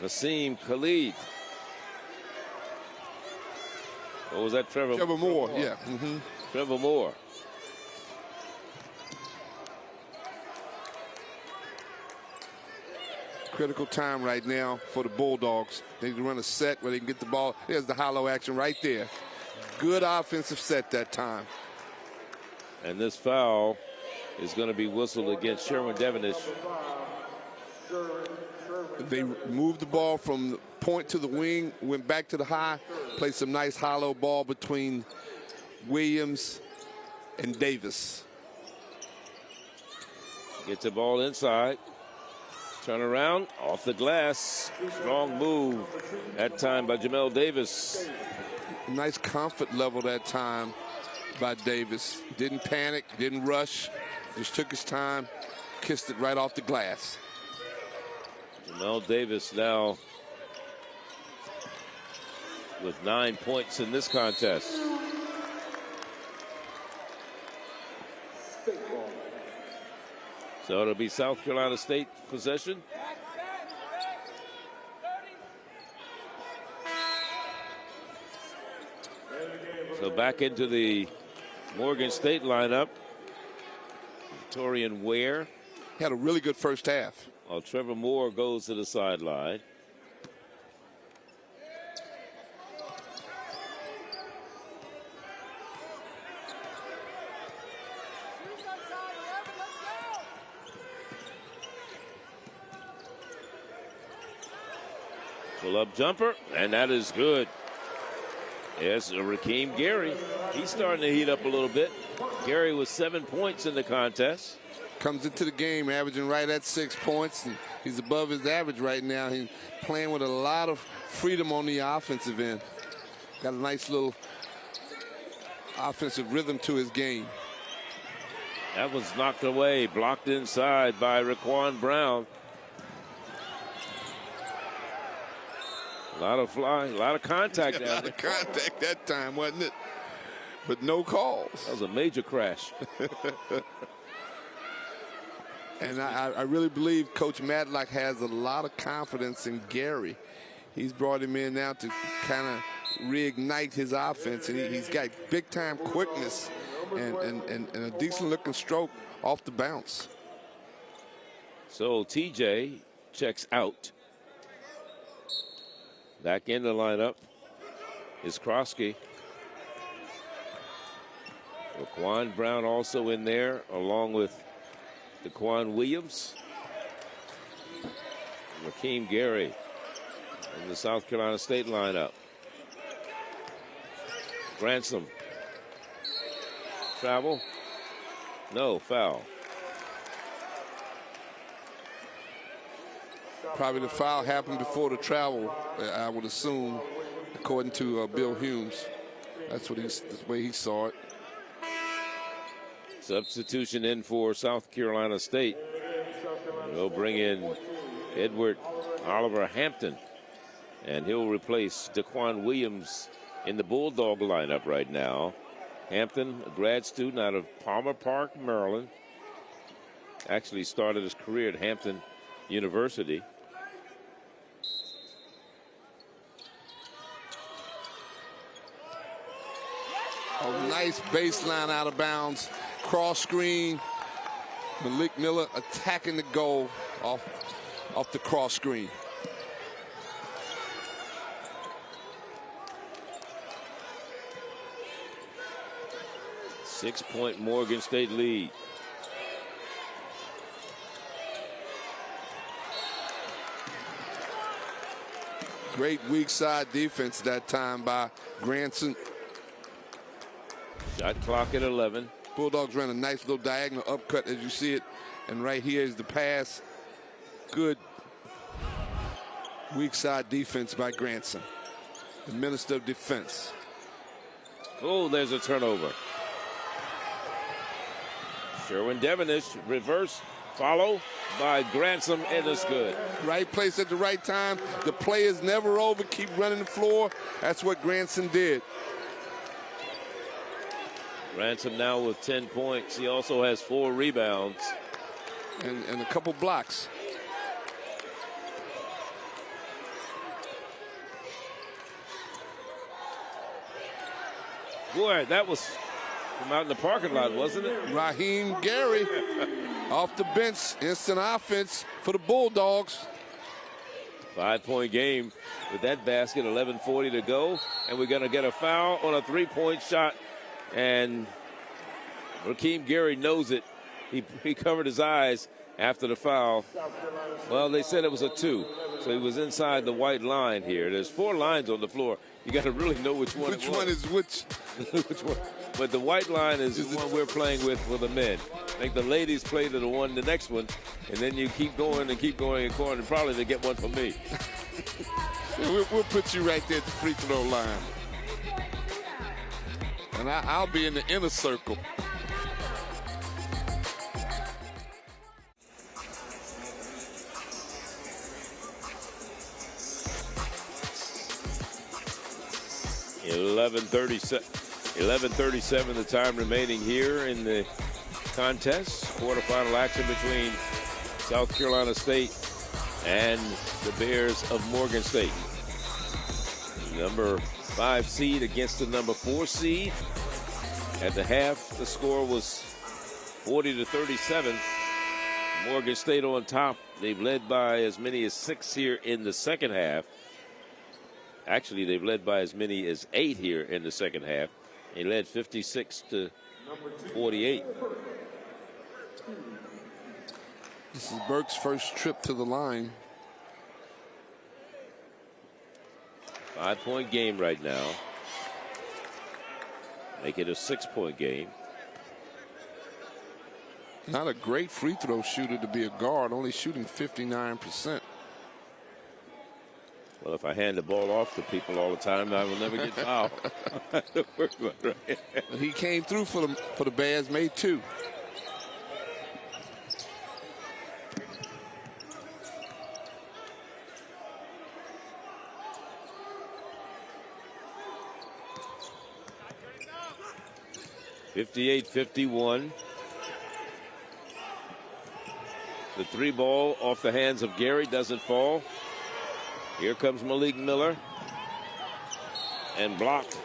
Nassim Khalid. What was that, Trevor? Trevor Moore, yeah. Trevor Moore. Critical time right now for the Bulldogs. They can run a set where they can get the ball. There's the hollow action right there. Good offensive set that time. And this foul is going to be whistled against Sherwin Devenish. They moved the ball from the point to the wing, went back to the high, played some nice hollow ball between Williams and Davis. Gets the ball inside. Turn around, off the glass. Strong move that time by Jamel Davis. Nice comfort level that time by Davis. Didn't panic, didn't rush, just took his time, kissed it right off the glass. Jamel Davis now with 9 points in this contest. So it'll be South Carolina State possession. So back into the Morgan State lineup. Torian Ware. Had a really good first half. While Trevor Moore goes to the sideline. Pull-up jumper, and that is good. Yes, Raheem Gary. He's starting to heat up a little bit. Gary with 7 points in the contest. Comes into the game averaging right at 6 points. And he's above his average right now. He's playing with a lot of freedom on the offensive end. Got a nice little offensive rhythm to his game. That was knocked away, blocked inside by Raquan Brown. A lot of flying, a lot of contact down there. A lot of contact that time, wasn't it? But no calls. That was a major crash. And I really believe Coach Matlock has a lot of confidence in Gary. He's brought him in now to kind of reignite his offense, and he's got big-time quickness and a decent-looking stroke off the bounce. So TJ checks out. Back in the lineup is Krosky. Raquan Brown also in there, along with Daquan Williams. Raheem Gary in the South Carolina State lineup. Grantham. Travel. No, foul. Probably the foul happened before the travel, I would assume, according to Bill Humes. That's the way he saw it. Substitution in for South Carolina State. They'll bring in Edward Oliver Hampton, and he'll replace Daquan Williams in the Bulldog lineup right now. Hampton, a grad student out of Palmer Park, Maryland. Actually started his career at Hampton University. A nice baseline out of bounds. Cross screen. Malik Miller attacking the goal off off the cross screen. Six-point Morgan State lead. Great weak side defense that time by Granson. Shot clock at 11. Bulldogs ran a nice little diagonal upcut as you see it. And right here is the pass. Good weak side defense by Granson, the Minister of Defense. Oh, there's a turnover. Sherwin Devenish, reverse follow by Granson, and it's good. Right place at the right time. The play is never over. Keep running the floor. That's what Granson did. Ransom now with 10 points. He also has 4 rebounds. And a couple blocks. Boy, that was from out in the parking lot, wasn't it? Raheem Gary off the bench. Instant offense for the Bulldogs. 5-point game with that basket. 11:40 to go. And we're going to get a foul on a 3-point shot. And Raheem Gary knows it. He covered his eyes after the foul. Well, they said it was a 2. So he was inside the white line here. There's 4 lines on the floor. You got to really know which one. Which one is which? Which one? But the white line is the one we're playing with for the men. I think the ladies play to the next one, and then you keep going and probably they get one from me. We'll put you right there at the free throw line. And I'll be in the inner circle. $11:37 the time remaining here in the contest. Quarterfinal action between South Carolina State and the Bears of Morgan State. Number 5 seed against the number 4 seed. At the half, the score was 40-37. Morgan State on top. They've led by as many as 6 here in the second half. Actually, they've led by as many as 8 here in the second half. They led 56-48. This is Burke's first trip to the line. 5-point game right now. Make it a 6-point game. Not a great free throw shooter to be a guard, only shooting 59%. Well, if I hand the ball off to people all the time, I will never get fouled. He came through for the Bears, made 2. (58-51). The 3 ball off the hands of Gary doesn't fall. Here comes Malik Miller. And blocked.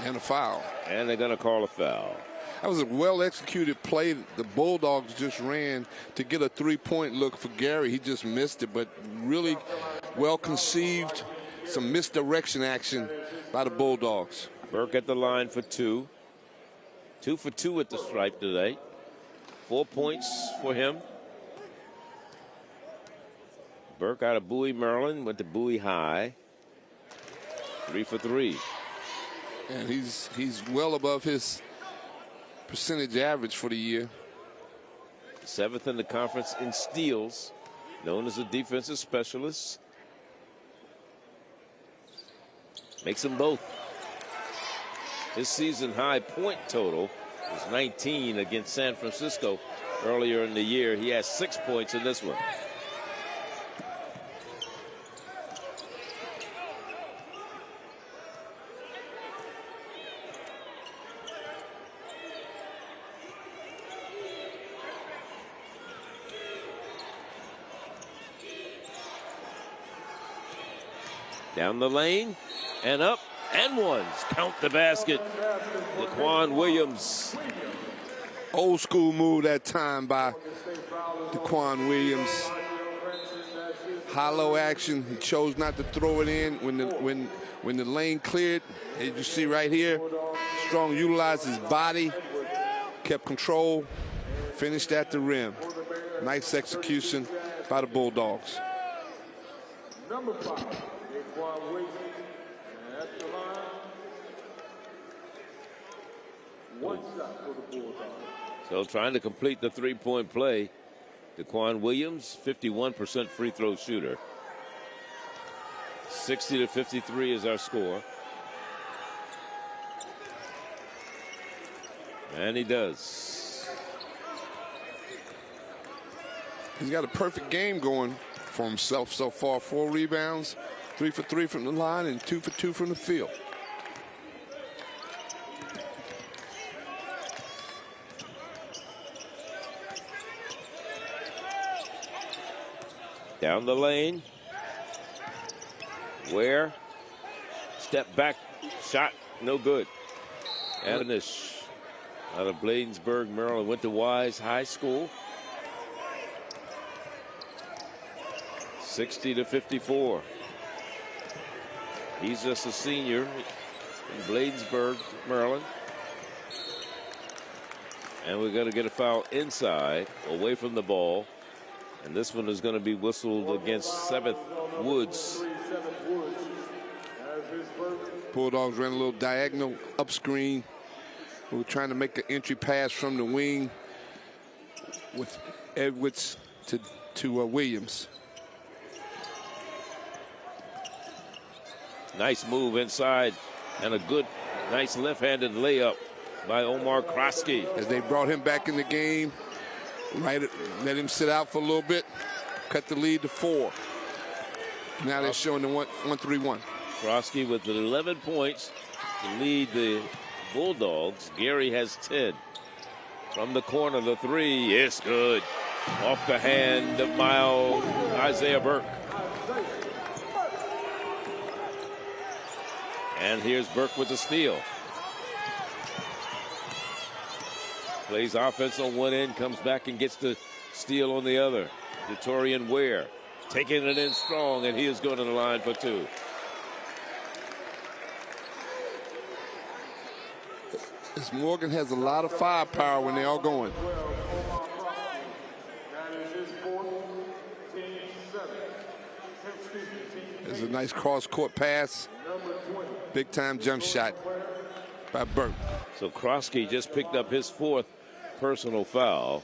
And a foul. And they're going to call a foul. That was a well-executed play the Bulldogs just ran to get a 3-point look for Gary. He just missed it, but really well-conceived. Some misdirection action by the Bulldogs. Burke at the line for 2. 2 for 2 at the stripe today. 4 points for him. Burke out of Bowie, Maryland, went to Bowie High. 3 for 3. And he's well above his percentage average for the year. 7th in the conference in steals, known as a defensive specialist. Makes them both. His season high point total was 19 against San Francisco earlier in the year. He has 6 points in this one. Down the lane and up and ones. Count the basket. Daquan Williams. Old school move that time by Daquan Williams. hollow action. He chose not to throw it in when the lane cleared. As you see right here, Strong utilized his body, kept control, finished at the rim. Nice execution by the Bulldogs. Number 5, Daquan Williams, at the line. One shot for the Bulldogs. So trying to complete the three-point play. Daquan Williams, 51% free throw shooter. 60-53 is our score. And he does. He's got a perfect game going for himself so far. 4 rebounds, 3 for 3 from the line, and 2 for 2 from the field. Down the lane. Ware. Step back. Shot. No good. Adonish out of Bladensburg, Maryland. Went to Wise High School. 60-54. He's just a senior in Bladensburg, Maryland. And we're going to get a foul inside, away from the ball. And this one is going to be whistled against 7th Woods. Bulldogs ran a little diagonal up screen. We were trying to make an entry pass from the wing with Edwards to Williams. Nice move inside and a good, nice left-handed layup by Omar Krosky. As they brought him back in the game, let him sit out for a little bit, cut the lead to 4. Now they're showing the 1-3-1. Krosky with 11 points to lead the Bulldogs. Gary has 10. From the corner, the 3 is good. Off the hand of Isaiah Burke. And here's Burke with the steal. Plays offense on one end, comes back and gets the steal on the other. Detorian Ware taking it in strong, and he is going to the line for 2. This Morgan has a lot of firepower when they're all going. There's a nice cross-court pass. Big-time jump shot by Burke. So Krosky just picked up his 4th personal foul.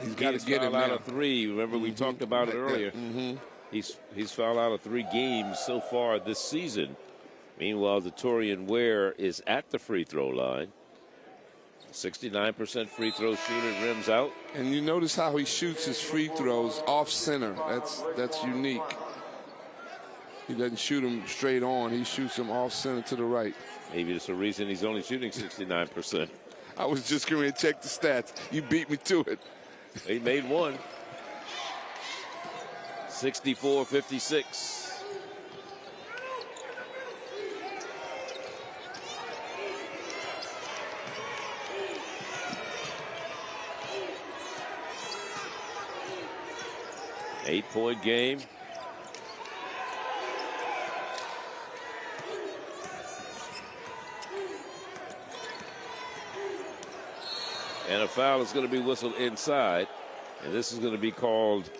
He's got to get him out now. of 3. Remember, we talked about it earlier. He's fouled out of 3 games so far this season. Meanwhile, Detorian Ware is at the free throw line. 69% free throw shooter, rims out. And you notice how he shoots his free throws off center. That's unique. He doesn't shoot them straight on. He shoots them off center to the right. Maybe that's the reason he's only shooting 69%. I was just going to check the stats. You beat me to it. He made 1. 64-56. Eight-point game. And a foul is going to be whistled inside. And this is going to be called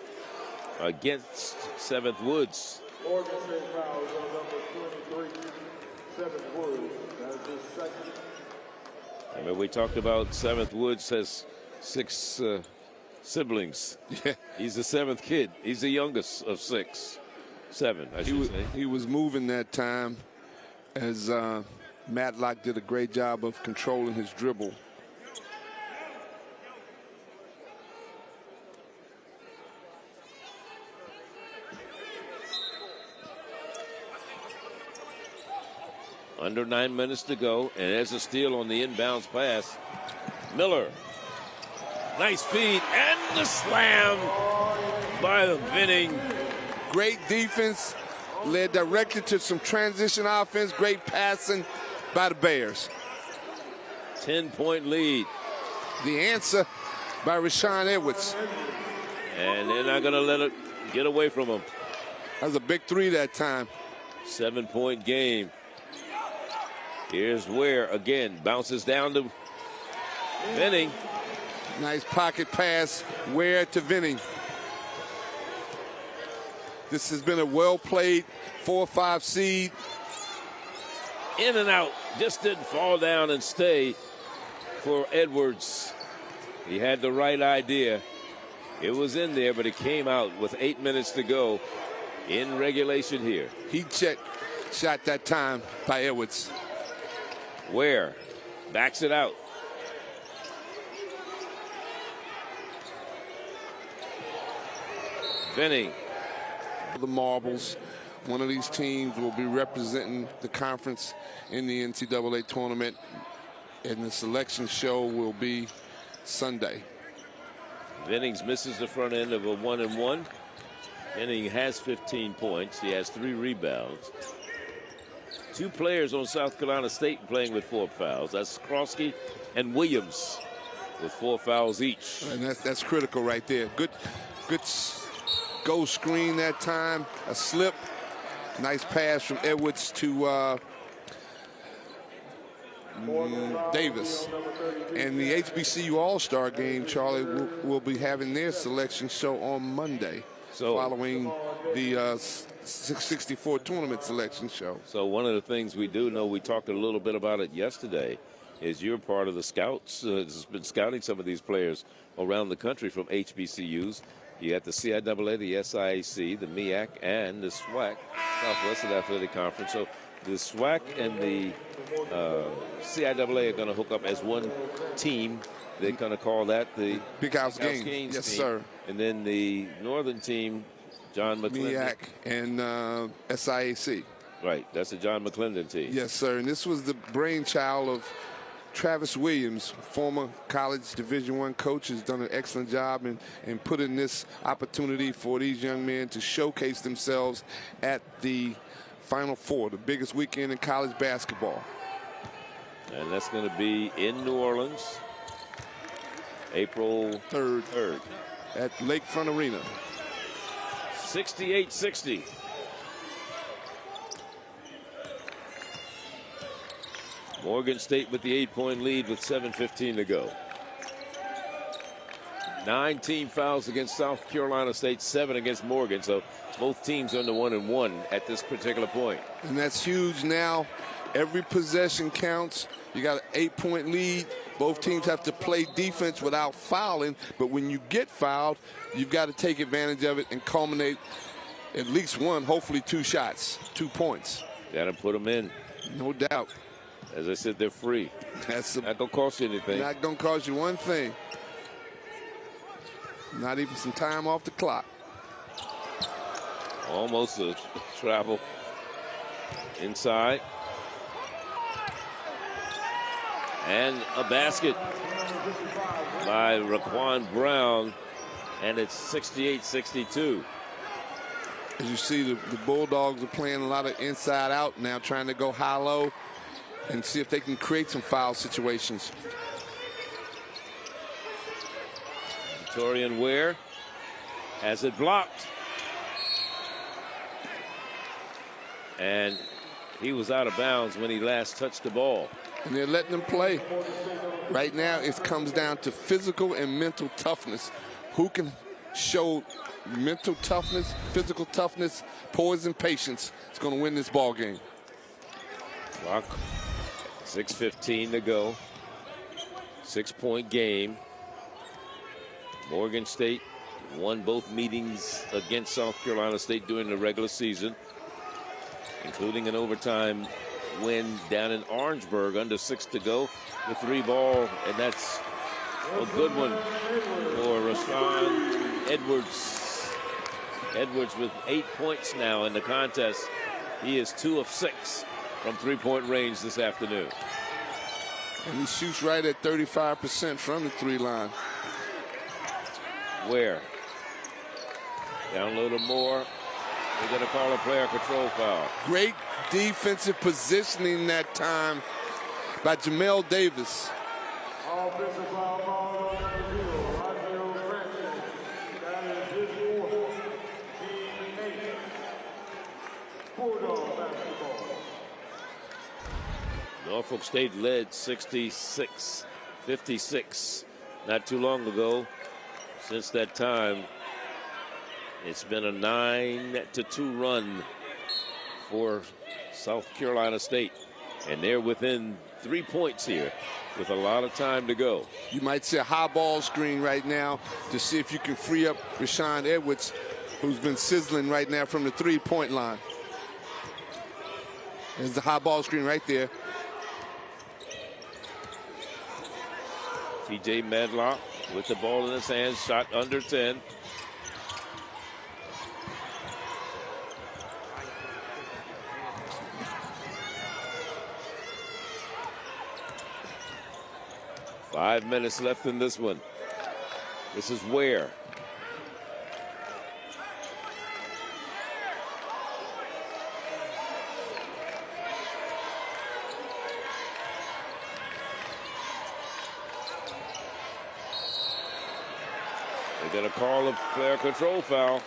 against 7th Woods. Morgan says fouls on number 23, 7th Woods. That is his 2nd. I mean, we talked about 7th Woods has 6 siblings. Yeah. He's the 7th kid. He's the youngest of 7, I should say. He was moving that time as Matlock did a great job of controlling his dribble. Under 9 minutes to go, and there's a steal on the inbounds pass. Miller. Nice feed, and the slam by the Vinning. Great defense, led directly to some transition offense. Great passing by the Bears. 10-point lead. The answer by Rashawn Edwards. And they're not going to let it get away from him. That was a big three that time. 7-point game. Here's Ware again. Bounces down to Venning. Nice pocket pass. Ware to Venning. This has been a well-played 4-5 seed. In and out. Just didn't fall down and stay for Edwards. He had the right idea. It was in there, but it came out with 8 minutes to go in regulation here. Heat check shot that time by Edwards. Ware backs it out. Venning. The Marbles. One of these teams will be representing the conference in the NCAA tournament, and the selection show will be Sunday. Vennings misses the front end of a 1-and-1. Venning has 15 points. He has 3 rebounds. 2 players on South Carolina State playing with 4 fouls. That's Krosky and Williams with 4 fouls each. And that's critical right there. Good go screen that time. A slip. Nice pass from Edwards to Davis. And the HBCU All-Star game, Charlie, will be having their selection show on Monday, following the 64 tournament selection show. So one of the things we do know, we talked a little bit about it yesterday, is you're part of the scouts. Has been scouting some of these players around the country from HBCUs. You got the CIAA, the SIAC, the MEAC, and the SWAC, Southwestern Athletic Conference. So the SWAC and the CIAA are going to hook up as one team. They're going to call that the Big House Games. Yes, team. sir. And then the northern team, John McClendon. MEAC and SIAC. Right, that's the John McClendon team. Yes, sir. And this was the brainchild of Travis Williams, former college Division I coach, has done an excellent job in putting this opportunity for these young men to showcase themselves at the Final Four, the biggest weekend in college basketball. And that's going to be in New Orleans, April 3rd. At Lakefront Arena. 68-60. Morgan State with the 8-point lead with 7:15 to go. 9 team fouls against South Carolina State, 7 against Morgan. So both teams under 1-and-1 at this particular point. And that's huge now. Every possession counts. You got an 8-point lead. Both teams have to play defense without fouling. But when you get fouled, you've got to take advantage of it and culminate at least one, hopefully 2 shots, 2 points. Got to put them in. No doubt. As I said, they're free. That's not going to cost you anything. Not going to cost you one thing. Not even some time off the clock. Almost a travel inside. And a basket by Raquan Brown. And it's 68-62. As you see, the Bulldogs are playing a lot of inside out now, trying to go high-low and see if they can create some foul situations. Torian Ware has it blocked. And he was out of bounds when he last touched the ball. And they're letting them play. Right now, it comes down to physical and mental toughness. Who can show mental toughness, physical toughness, poise, and patience is going to win this ball game. Clock, 6:15 to go. 6-point game. Morgan State won both meetings against South Carolina State during the regular season, including an overtime win down in Orangeburg under 6 to go with 3 ball, and that's a good one for Rashawn Edwards. Edwards with 8 points now in the contest. He is 2 of 6 from 3-point range this afternoon. And he shoots right at 35% from the 3 line. Where? Down low to Moore. They're going to call a player control foul. Great defensive positioning that time by Jamel Davis. Offensive foul ball on number 0, Roger Francis. That is his 4th, team 8. Bulldog basketball. Norfolk State led 66-56 not too long ago. Since that time, it's been a 9-2 run for South Carolina State. And they're within 3 points here with a lot of time to go. You might see a high ball screen right now to see if you can free up Rashawn Edwards, who's been sizzling right now from the three-point line. There's the high ball screen right there. TJ Medlock with the ball in his hands, shot under 10. Five minutes left in this one. This is Ware. They're going to call a player control foul.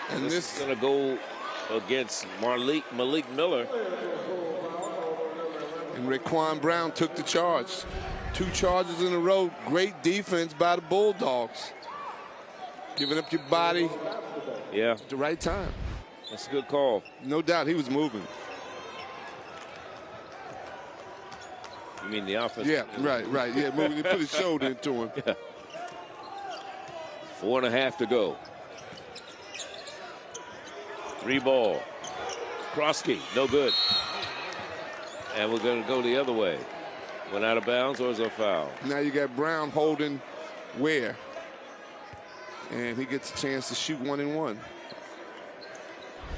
And this is going to go against Malik Miller. And Raquan Brown took the charge. 2 charges in a row. Great defense by the Bulldogs. Giving up your body at the right time. That's a good call. No doubt he was moving. You mean the offense? Yeah, right. Yeah, moving. He put his shoulder into him. Yeah. 4.5 to go. 3 ball. Krosky, no good. And we're going to go the other way. Went out of bounds, or is it a foul? Now you got Brown holding Ware. And he gets a chance to shoot 1 and 1.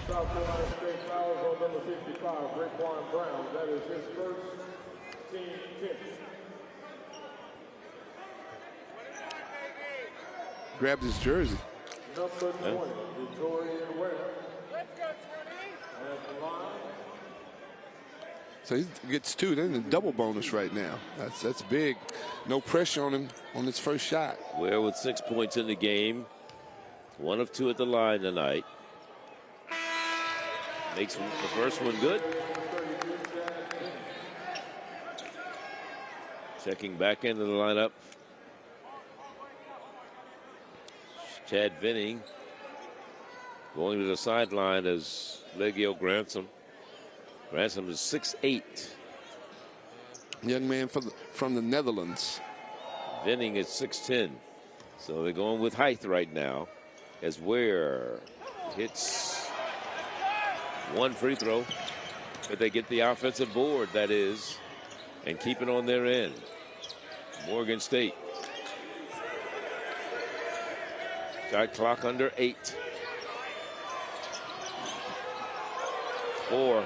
South Carolina State fouls on number 55, Raquan Brown. That is his first team 10. Grabbed his jersey. Number 20, Victoria Ware. Let's go, 20. At the line. So he gets 2, then a double bonus right now. That's big. No pressure on him on his first shot. Ware with 6 points in the game. 1 of 2 at the line tonight. Makes the first one good. Checking back into the lineup. Chad Vinning going to the sideline as Legio Grantham. Grantham is 6'8". Young man from the Netherlands. Vinning is 6'10". So they're going with height right now as Ware hits 1 free throw. But they get the offensive board, that is, and keep it on their end. Morgan State. Shot clock under 8. 4.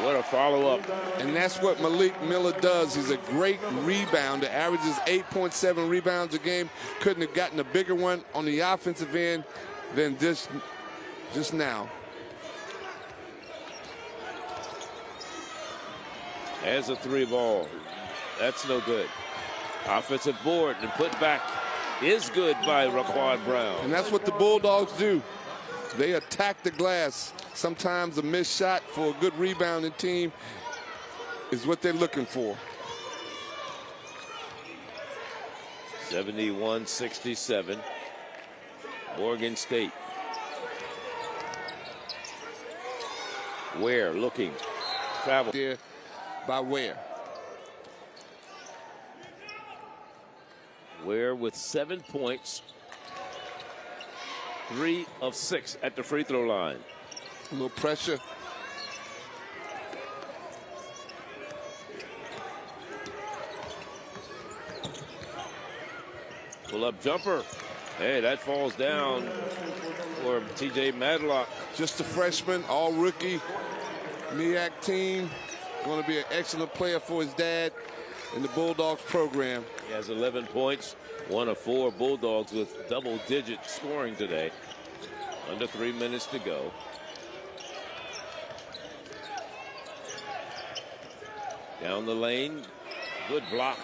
What a follow-up. And that's what Malik Miller does. He's a great rebounder. Averages 8.7 rebounds a game. Couldn't have gotten a bigger one on the offensive end than just now. As a 3 ball. That's no good. Offensive board and put back is good by Raquan Brown. And that's what the Bulldogs do. They attack the glass. Sometimes a missed shot for a good rebounding team is what they're looking for. 71-67. Morgan State. Ware looking. Travel. There by Ware. Ware with 7 points. 3 of 6 at the free throw line. A little pressure. Pull-up jumper. Hey, that falls down for TJ Medlock. Just a freshman, all rookie. MEAC team. Going to be an excellent player for his dad in the Bulldogs program. He has 11 points. 1 of 4 Bulldogs with double-digit scoring today. Under 3 minutes to go. Down the lane. Good block.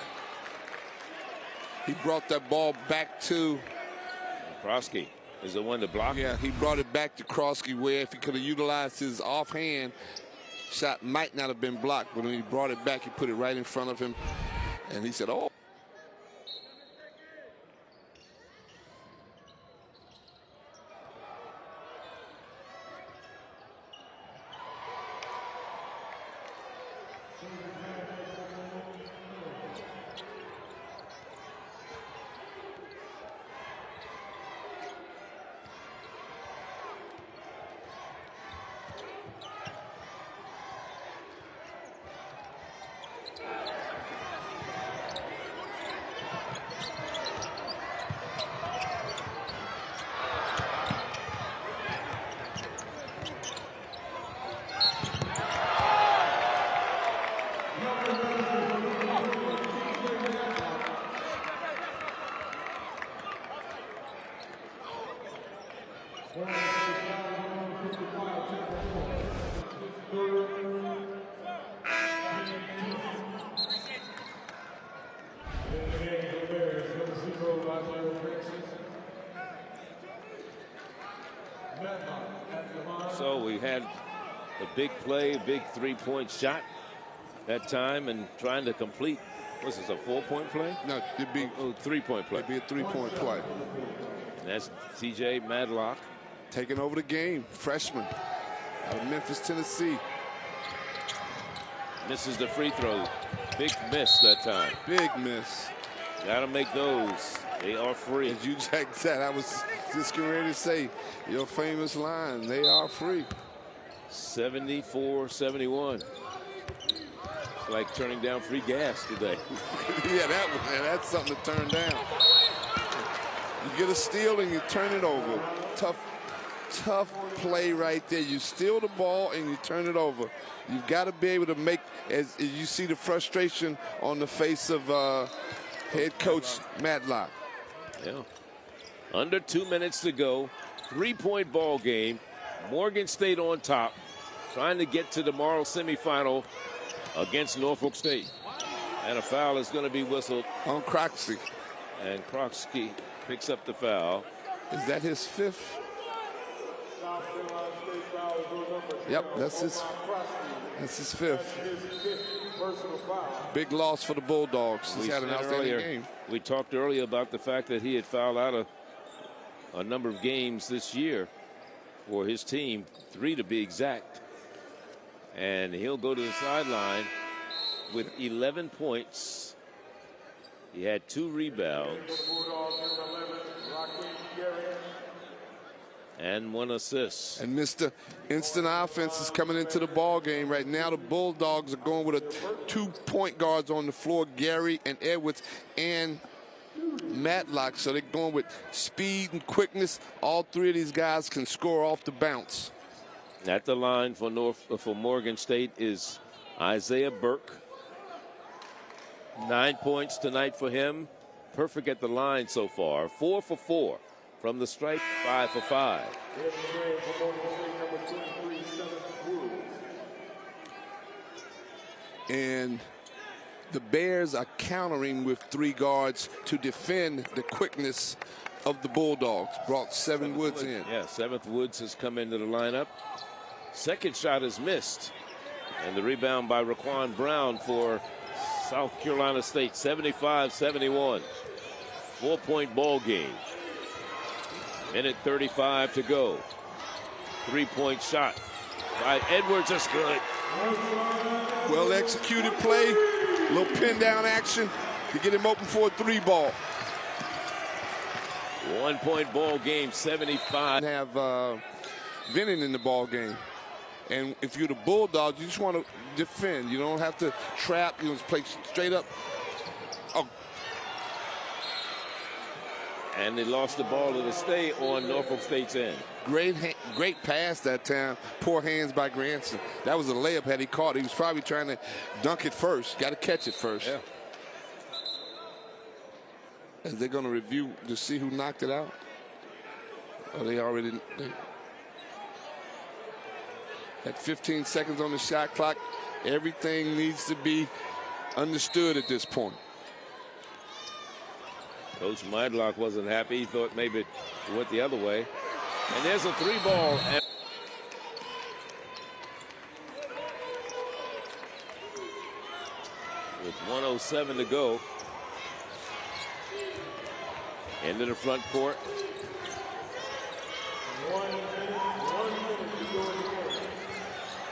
He brought that ball back to Krosky. is the one to block. Yeah, he brought it back to Krosky, where if he could have utilized his offhand, shot might not have been blocked. But when he brought it back, he put it right in front of him. And he said, oh. So we had a big play, a big three-point shot that time, and trying to complete. Was this a 4-point play? No, it'd be a 3-point play. It'd be a 3-point play. And that's T.J. Madlock taking over the game. Freshman out of Memphis, Tennessee. Misses the free throw. Big miss that time. Big miss. Got to make those. They are free. As you Jack said, I was just getting ready to say your famous line. They are free. 74-71. It's like turning down free gas today. Yeah, that's something to turn down. You get a steal and you turn it over. Tough play right there. You steal the ball and you turn it over. You've got to be able to make, as you see the frustration on the face of head coach Matlock. Yeah. Under 2 minutes to go. 3-point ball game. Morgan State on top, trying to get to tomorrow's semifinal against Norfolk State. And a foul is going to be whistled on Croxy. And Croxy picks up the foul. Is that his fifth? Yep, that's his fifth. Big loss for the Bulldogs. He's had an outstanding game. We talked earlier about the fact that he had fouled out a number of games this year for his team, 3 to be exact. And he'll go to the sideline with 11 points. He had 2 rebounds and 1 assist. And Mr. Instant Offense is coming into the ball game right now. The Bulldogs are going with 2 point guards on the floor, Gary and Edwards and Matlock. So they're going with speed and quickness. All 3 of these guys can score off the bounce. At the line for Morgan State is Isaiah Burke. 9 points tonight for him. Perfect at the line so far. 4 for 4 from the stripe. 5 for 5. And the Bears are countering with 3 guards to defend the quickness of the Bulldogs. Brought 7 Woods in. Yeah, 7th Woods has come into the lineup. Second shot is missed. And the rebound by Raquan Brown for South Carolina State. 75-71. 4-point ball game. Minute 35 to go. 3-point shot by Edwards is good. Well executed play. A little pin down action to get him open for a 3-ball. 1-point ball game, 75. Have Vinning in the ball game. And if you're the Bulldogs, you just want to defend. You don't have to trap. You just play straight up. Oh. And they lost the ball to the stay on Norfolk State's end. Great pass that time. Poor hands by Granson. That was a layup had he caught. He was probably trying to dunk it first. Got to catch it first. Yeah. As they're going to review to see who knocked it out. Oh, they already. At 15 seconds on the shot clock, everything needs to be understood at this point. Coach Madlock wasn't happy. He thought maybe it went the other way. And there's a 3-ball. With 1:07 to go. Into the front court. 1 minute to go in the game.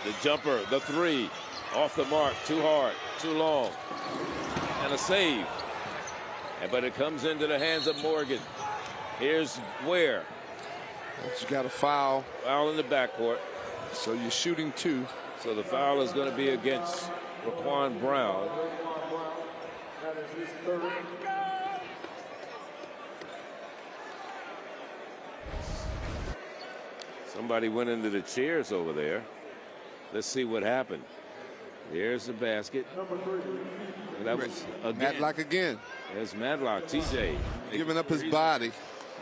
The jumper, the 3, off the mark, too hard, too long. And a save. But it comes into the hands of Morgan. Here's Ware. You got a foul. Foul in the backcourt. So you're shooting 2. So the foul is going to be against Raquan Brown. That is his third. Somebody went into the chairs over there. Let's see what happened. Here's the basket. Number 3. And that was again. Matlock again. There's Madlock, TJ. Giving up his body.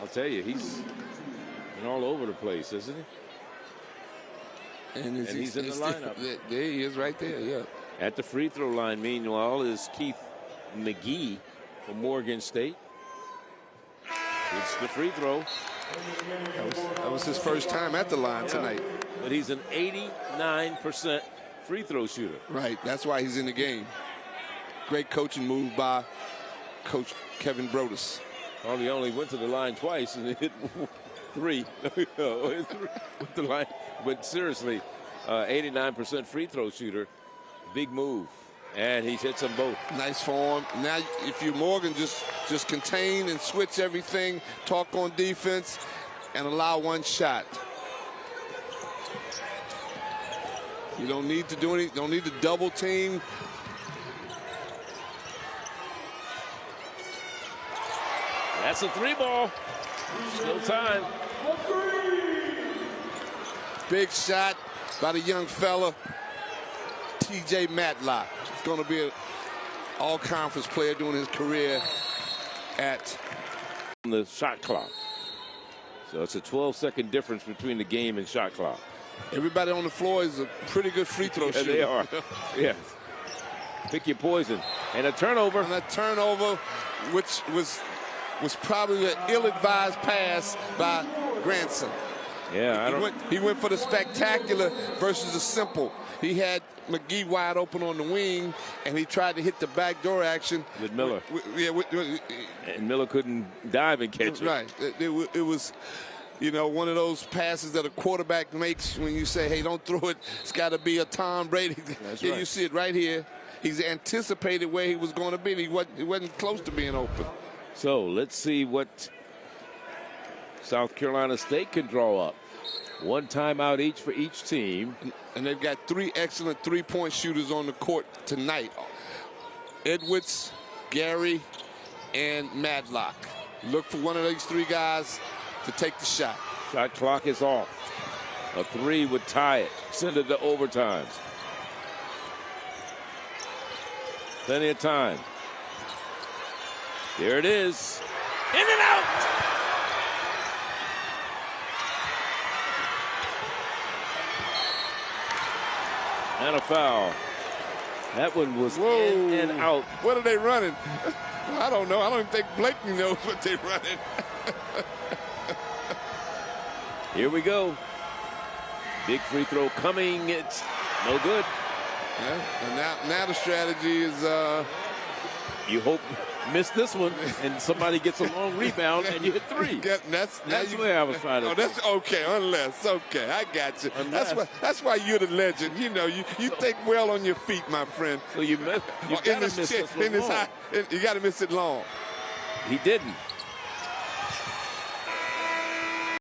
I'll tell you, he's been all over the place, isn't he? And he's in the lineup. There he is right there, yeah. At the free throw line, meanwhile, is Keith McGee from Morgan State. It's the free throw. That was his first time at the line tonight. But he's an 89% free throw shooter. Right, that's why he's in the game. Great coaching move by Coach Kevin Brodus. Well, he only went to the line twice and hit 3 with the line. But seriously, 89% free throw shooter. Big move. And he hits them both. Nice form. Now, if you Morgan, just contain and switch everything, talk on defense, and allow one shot. You don't need to do anything. Don't need to double team. That's a 3-ball. Still time. Big shot by the young fella, TJ Matlock. He's going to be an all-conference player during his career at the shot clock. So it's a 12-second difference between the game and shot clock. Everybody on the floor is a pretty good free throw shooter. They are. Yeah. Pick your poison. And a turnover. And a turnover, which was probably an ill-advised pass by Granson. Yeah, he went for the spectacular versus the simple. He had McGee wide open on the wing, and he tried to hit the backdoor action with Miller. And Miller couldn't dive and catch it. Right. It was, you know, one of those passes that a quarterback makes when you say, hey, don't throw it. It's got to be a Tom Brady. That's Here right. you see it right here. He's anticipated where he was going to be. He wasn't close to being open. So let's see what South Carolina State can draw up. One timeout each for each team. And they've got 3 excellent three-point shooters on the court tonight. Edwards, Gary, and Madlock. Look for one of these 3 guys to take the shot. Shot clock is off. A 3 would tie it, send it to overtime. Plenty of time. There it is. In and out! And a foul. That one was in and out. What are they running? I don't know. I don't even think Blakeney knows what they're running. Here we go. Big free throw coming. It's no good. Yeah, and now the strategy is you hope miss this one and somebody gets a long rebound and you hit 3. That's the way I was trying to. Oh, that's okay. Okay, I got you. That's why you're the legend. You know, you think well on your feet, my friend. So you got to miss this one long. You got to miss it long. He didn't.